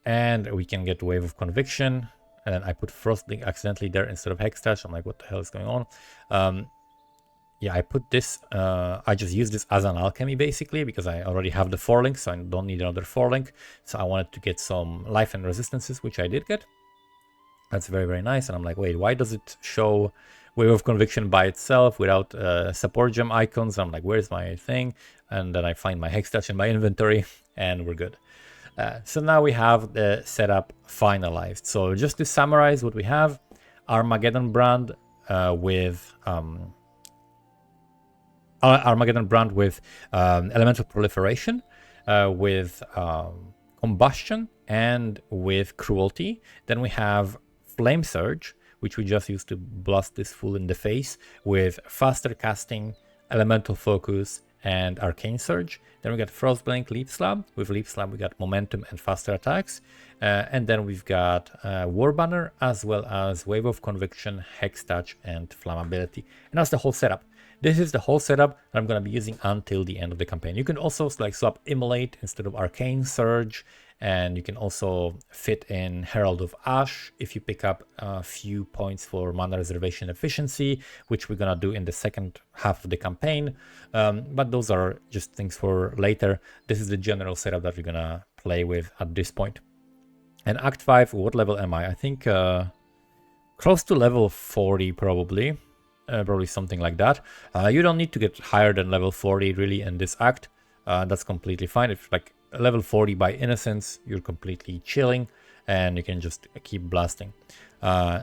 and we can get Wave of Conviction. And then I put Frostlink accidentally there instead of hex touch. I'm like, what the hell is going on? Yeah, I put this, I just use this as an alchemy basically, because I already have the 4 link, so I don't need another 4 link. So I wanted to get some life and resistances, which I did get. That's very, very nice. And I'm like, wait, why does it show Wave of Conviction by itself without support gem icons? I'm like, where's my thing? And then I find my hex touch in my inventory, and we're good. So now we have the setup finalized. So just to summarize what we have, Armageddon brand with elemental proliferation, with combustion, and with cruelty. Then we have flame surge, which we just used to blast this fool in the face, with faster casting, elemental focus, and Arcane Surge. Then we got Frostblink, Leap Slab. With Leap Slab, we got momentum and faster attacks. And then we've got War Banner, as well as Wave of Conviction, Hex Touch, and Flammability. And that's the whole setup. This is the whole setup that I'm going to be using until the end of the campaign. You can also like swap Immolate instead of Arcane Surge, and you can also fit in Herald of Ash if you pick up a few points for mana reservation efficiency, which we're going to do in the second half of the campaign. But those are just things for later. This is the general setup that we're going to play with at this point. And Act 5, what level am I? I think close to level 40 probably. Probably something like that. You don't need to get higher than level 40 really in this act. That's completely fine. If like level 40 by innocence, you're completely chilling and you can just keep blasting.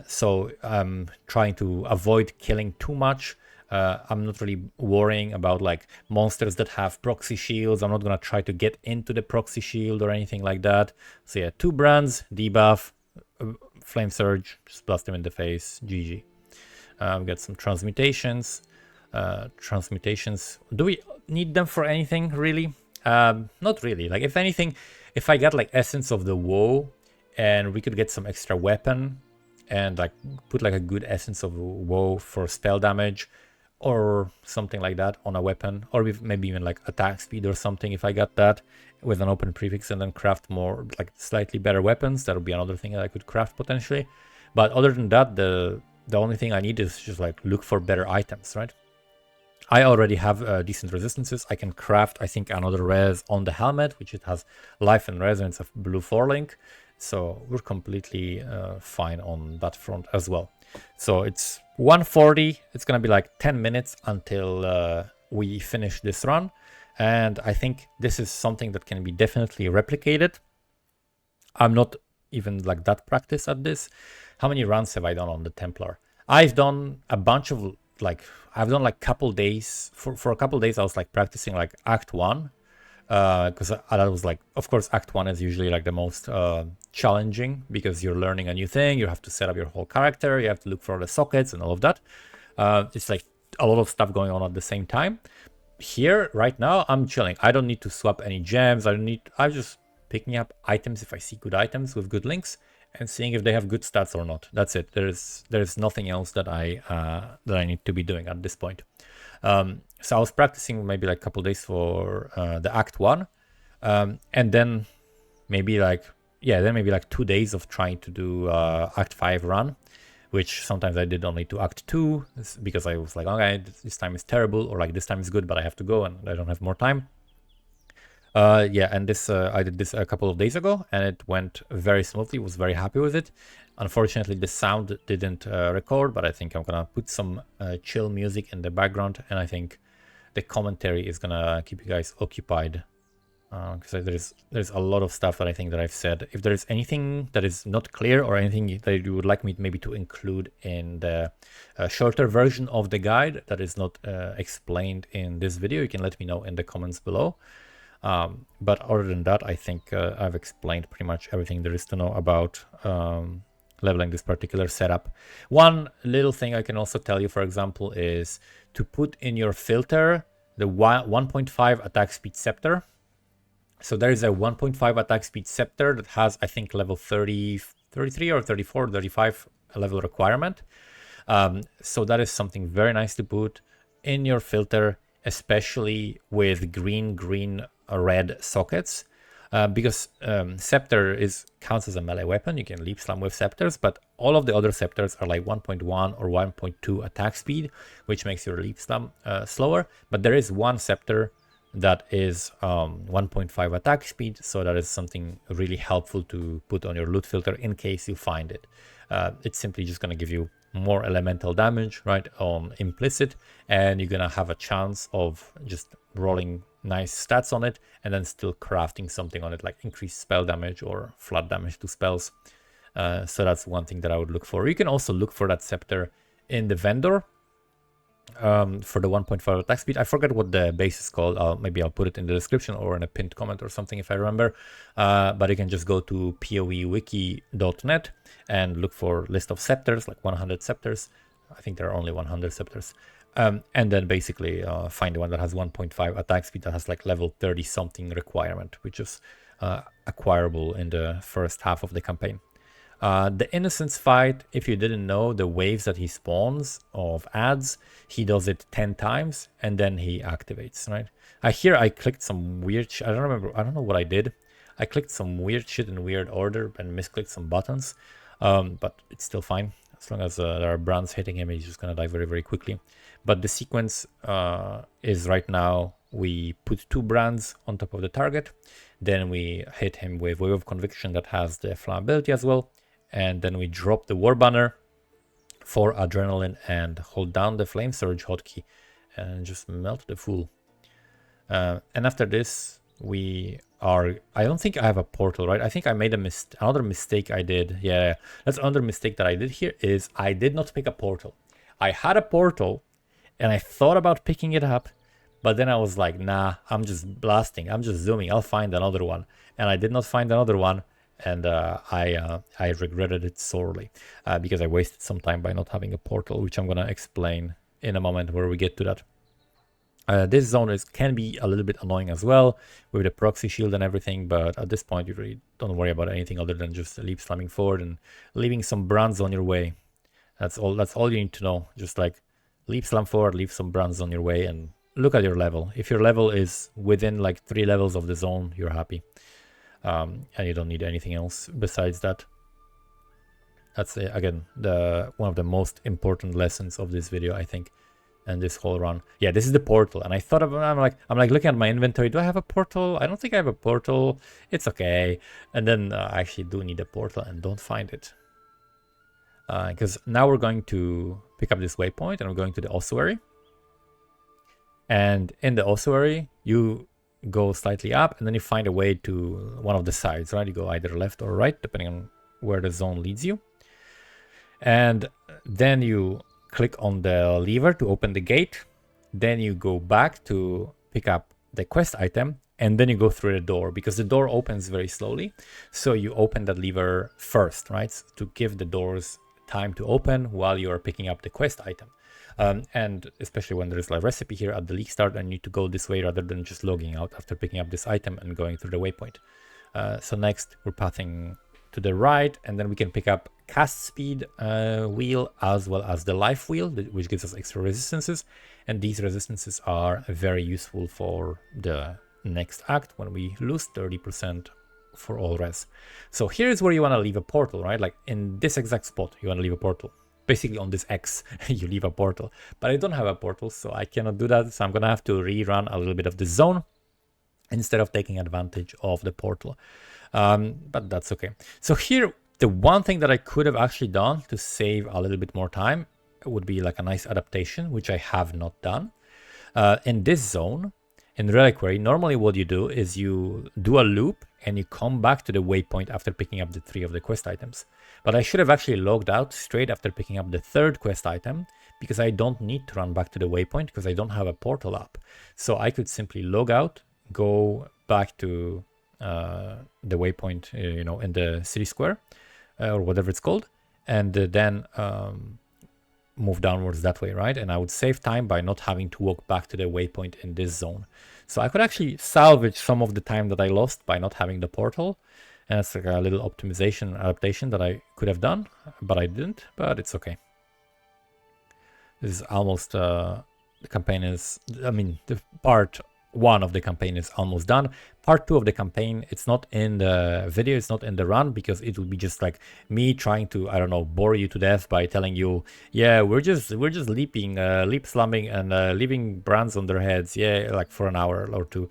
So I'm trying to avoid killing too much. I'm not really worrying about like monsters that have proxy shields. I'm not gonna try to get into the proxy shield or anything like that. So yeah, 2 brands, debuff, flame surge, just blast them in the face, GG. We got some transmutations. Do we need them for anything really? Not really. Like if anything, if I got like Essence of the Woe and we could get some extra weapon and like put like a good Essence of Woe for spell damage or something like that on a weapon, or with maybe even like attack speed or something, if I got that with an open prefix and then craft more like slightly better weapons, that would be another thing that I could craft potentially. But other than that, the only thing I need is just like look for better items, right? I already have decent resistances. I can craft, I think, another res on the helmet, which it has life and resonance of blue 4-link. So we're completely fine on that front as well. So it's 140. It's going to be like 10 minutes until we finish this run. And I think this is something that can be definitely replicated. I'm not even like that practiced at this. How many runs have I done on the Templar? I've done a bunch of like, I've done like couple days. For a couple days, I was like practicing like Act 1. Because that was like, of course, Act 1 is usually like the most challenging because you're learning a new thing. You have to set up your whole character. You have to look for the sockets and all of that. It's like a lot of stuff going on at the same time. Here, right now, I'm chilling. I don't need to swap any gems. I'm just picking up items if I see good items with good links and seeing if they have good stats or not. That's it. There's nothing else that I need to be doing at this point. So I was practicing maybe like a couple days for the Act 1, and then maybe like 2 days of trying to do Act 5 run, which sometimes I did only to Act 2 because I was like, okay, this time is terrible, or like this time is good, but I have to go and I don't have more time. And this I did this a couple of days ago and it went very smoothly. Was very happy with it. Unfortunately, the sound didn't record, but I think I'm gonna put some chill music in the background, and I think the commentary is gonna keep you guys occupied because there's a lot of stuff that I think that I've said. If there is anything that is not clear or anything that you would like me maybe to include in the shorter version of the guide that is not explained in this video, you can let me know in the comments below. But other than that, I think I've explained pretty much everything there is to know about leveling this particular setup. One little thing I can also tell you, for example, is to put in your filter the 1.5 attack speed scepter. So there is a 1.5 attack speed scepter that has, I think, level 30, 33 or 34, 35 level requirement. So that is something very nice to put in your filter, especially with green, red sockets. Because Scepter counts as a melee weapon. You can leap slam with Scepters, but all of the other Scepters are like 1.1 or 1.2 attack speed, which makes your leap slam slower. But there is one Scepter that is 1.5 attack speed, so that is something really helpful to put on your loot filter in case you find it. It's simply just going to give you more elemental damage, right, on implicit, and you're gonna have a chance of just rolling nice stats on it and then still crafting something on it, like increased spell damage or flat damage to spells. So that's one thing that I would look for. You can also look for that scepter in the vendor for the 1.5 attack speed. I forget what the base is called. Maybe I'll put it in the description or in a pinned comment or something if I remember. But you can just go to povewiki.net and look for list of scepters, like 100 scepters. I think there are only 100 scepters. And then basically find the one that has 1.5 attack speed that has like level 30 something requirement, which is acquirable in the first half of the campaign. The Innocence fight, if you didn't know, the waves that he spawns of ads, he does it 10 times and then he activates, right? Here I clicked some weird shit. I don't know what I did. I clicked some weird shit in weird order and misclicked some buttons, but it's still fine. As long as there are brands hitting him, he's just gonna die very, very quickly. But the sequence is right now, we put 2 brands on top of the target, then we hit him with Wave of Conviction that has the flammability as well, and then we drop the War Banner for Adrenaline and hold down the Flame Surge hotkey and just melt the fool. And after this, we are... I don't think I have a portal, right? I think I made another mistake I did. Yeah, that's another mistake that I did here is I did not pick a portal. I had a portal and I thought about picking it up, but then I was like, nah, I'm just blasting. I'm just zooming. I'll find another one. And I did not find another one. And I regretted it sorely because I wasted some time by not having a portal, which I'm going to explain in a moment where we get to that. This zone can be a little bit annoying as well with the proxy shield and everything, but at this point you really don't worry about anything other than just leap slamming forward and leaving some brands on your way. That's all you need to know. Just like leap slam forward, leave some brands on your way, and look at your level. If your level is within like 3 levels of the zone, you're happy. And you don't need anything else besides that. That's again one of the most important lessons of this video, I think, and this whole run. Yeah, this is the portal, and I thought of I'm like looking at my inventory. Do I have a portal? I don't think I have a portal. It's okay. And then I actually do need a portal and don't find it. Because now we're going to pick up this waypoint and we're going to the ossuary. And in the ossuary, you go slightly up and then you find a way to one of the sides, right? You go either left or right, depending on where the zone leads you. And then you click on the lever to open the gate. Then you go back to pick up the quest item, and then you go through the door because the door opens very slowly. So you open that lever first, right? To give the doors time to open while you are picking up the quest item. And especially when there's a recipe here at the league start, and you need to go this way rather than just logging out after picking up this item and going through the waypoint. So next we're pathing to the right, and then we can pick up cast speed wheel as well as the life wheel, which gives us extra resistances. And these resistances are very useful for the next act when we lose 30% for all res. So here's where you want to leave a portal, right? Like in this exact spot, you want to leave a portal. Basically on this X, you leave a portal. But I don't have a portal, so I cannot do that. So I'm going to have to rerun a little bit of the zone instead of taking advantage of the portal. But that's okay. So here, the one thing that I could have actually done to save a little bit more time would be like a nice adaptation, which I have not done. In this zone, in Reliquary, normally what you do is you do a loop and you come back to the waypoint after picking up the 3 of the quest items. But I should have actually logged out straight after picking up the 3rd quest item, because I don't need to run back to the waypoint because I don't have a portal up. So I could simply log out, go back to the waypoint, in the city square or whatever it's called, and then move downwards that way, right? And I would save time by not having to walk back to the waypoint in this zone. So I could actually salvage some of the time that I lost by not having the portal. And it's like a little optimization adaptation that I could have done, but I didn't, but it's okay. This is almost, the campaign is, the part 1 of the campaign is almost done. Part 2 of the campaign, it's not in the video, it's not in the run, because it will be just like me trying to, I don't know, bore you to death by telling you, yeah, we're just leaping, leap slamming and leaving brands on their heads, yeah, like for an hour or 2,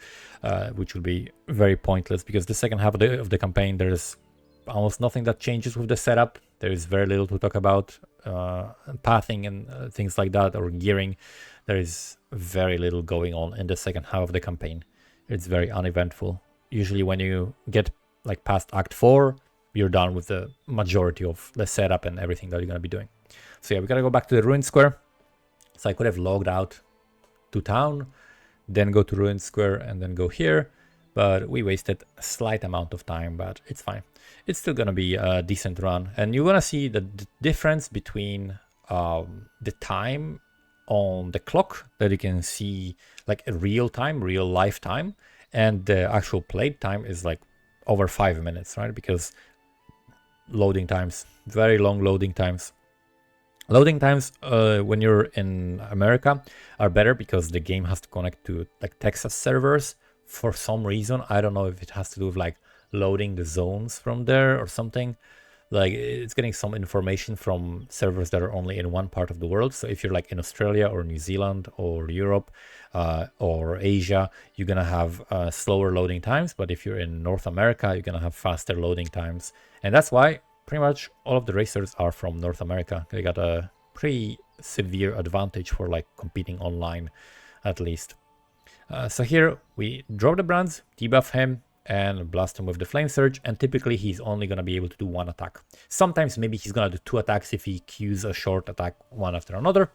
which will be very pointless, because the second half of the campaign, there's almost nothing that changes with the setup. There is very little to talk about, pathing and things like that, or gearing. There is very little going on in the second half of the campaign. It's very uneventful. Usually when you get like past Act 4, you're done with the majority of the setup and everything that you're going to be doing. So yeah, we got to go back to the Ruin Square. So I could have logged out to town, then go to Ruin Square and then go here. But we wasted a slight amount of time, but it's fine. It's still going to be a decent run. And you're going to see the difference between the time on the clock that you can see like a real time, real lifetime, and the actual played time is like over 5 minutes, right? Because loading times, very long loading times. Loading times when you're in America are better because the game has to connect to like Texas servers for some reason. I don't know if it has to do with like loading the zones from there or something. Like it's getting some information from servers that are only in one part of the world. So if you're like in Australia or New Zealand or Europe or Asia, you're gonna have slower loading times. But if you're in North America, you're gonna have faster loading times. And that's why pretty much all of the racers are from North America. They got a pretty severe advantage for like competing online, at least. So here we draw the brands, debuff him, and blast him with the flame surge, and typically he's only going to be able to do one attack. Sometimes maybe he's going to do two attacks if he queues a short attack one after another,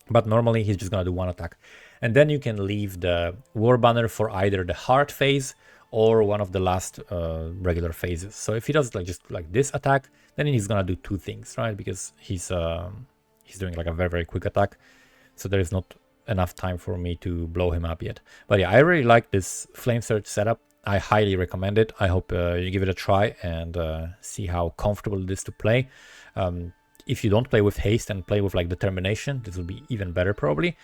but normally he's just going to do one attack. And then you can leave the war banner for either the hard phase or one of the last regular phases. So if he does like just like this attack, then he's going to do two things, right? Because he's doing like a very, very quick attack, so there is not enough time for me to blow him up yet. But yeah, I really like this flame surge setup. I highly recommend it. I hope you give it a try and see how comfortable it is to play. If you don't play with haste and play with like determination, this will be even better probably,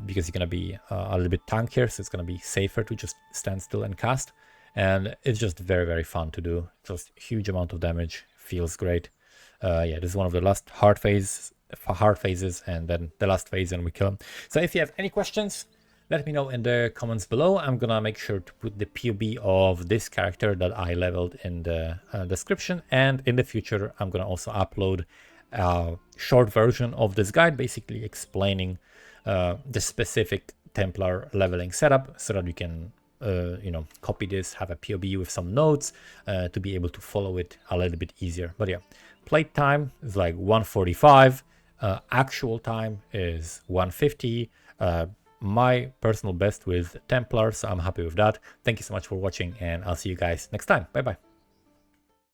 because you're gonna be a little bit tankier, so it's gonna be safer to just stand still and cast. And it's just very, very fun to do. Just huge amount of damage, feels great. Yeah, this is one of the last hard phases, and then the last phase, and we kill him. So if you have any questions, let me know in the comments below. I'm gonna make sure to put the POV of this character that I leveled in the description, and in the future I'm gonna also upload a short version of this guide, basically explaining the specific Templar leveling setup, so that you can copy this, have a POV with some notes to be able to follow it a little bit easier. But yeah, played time is like 145, actual time is 150. My personal best with Templar, so I'm happy with that. Thank you so much for watching, and I'll see you guys next time. Bye bye.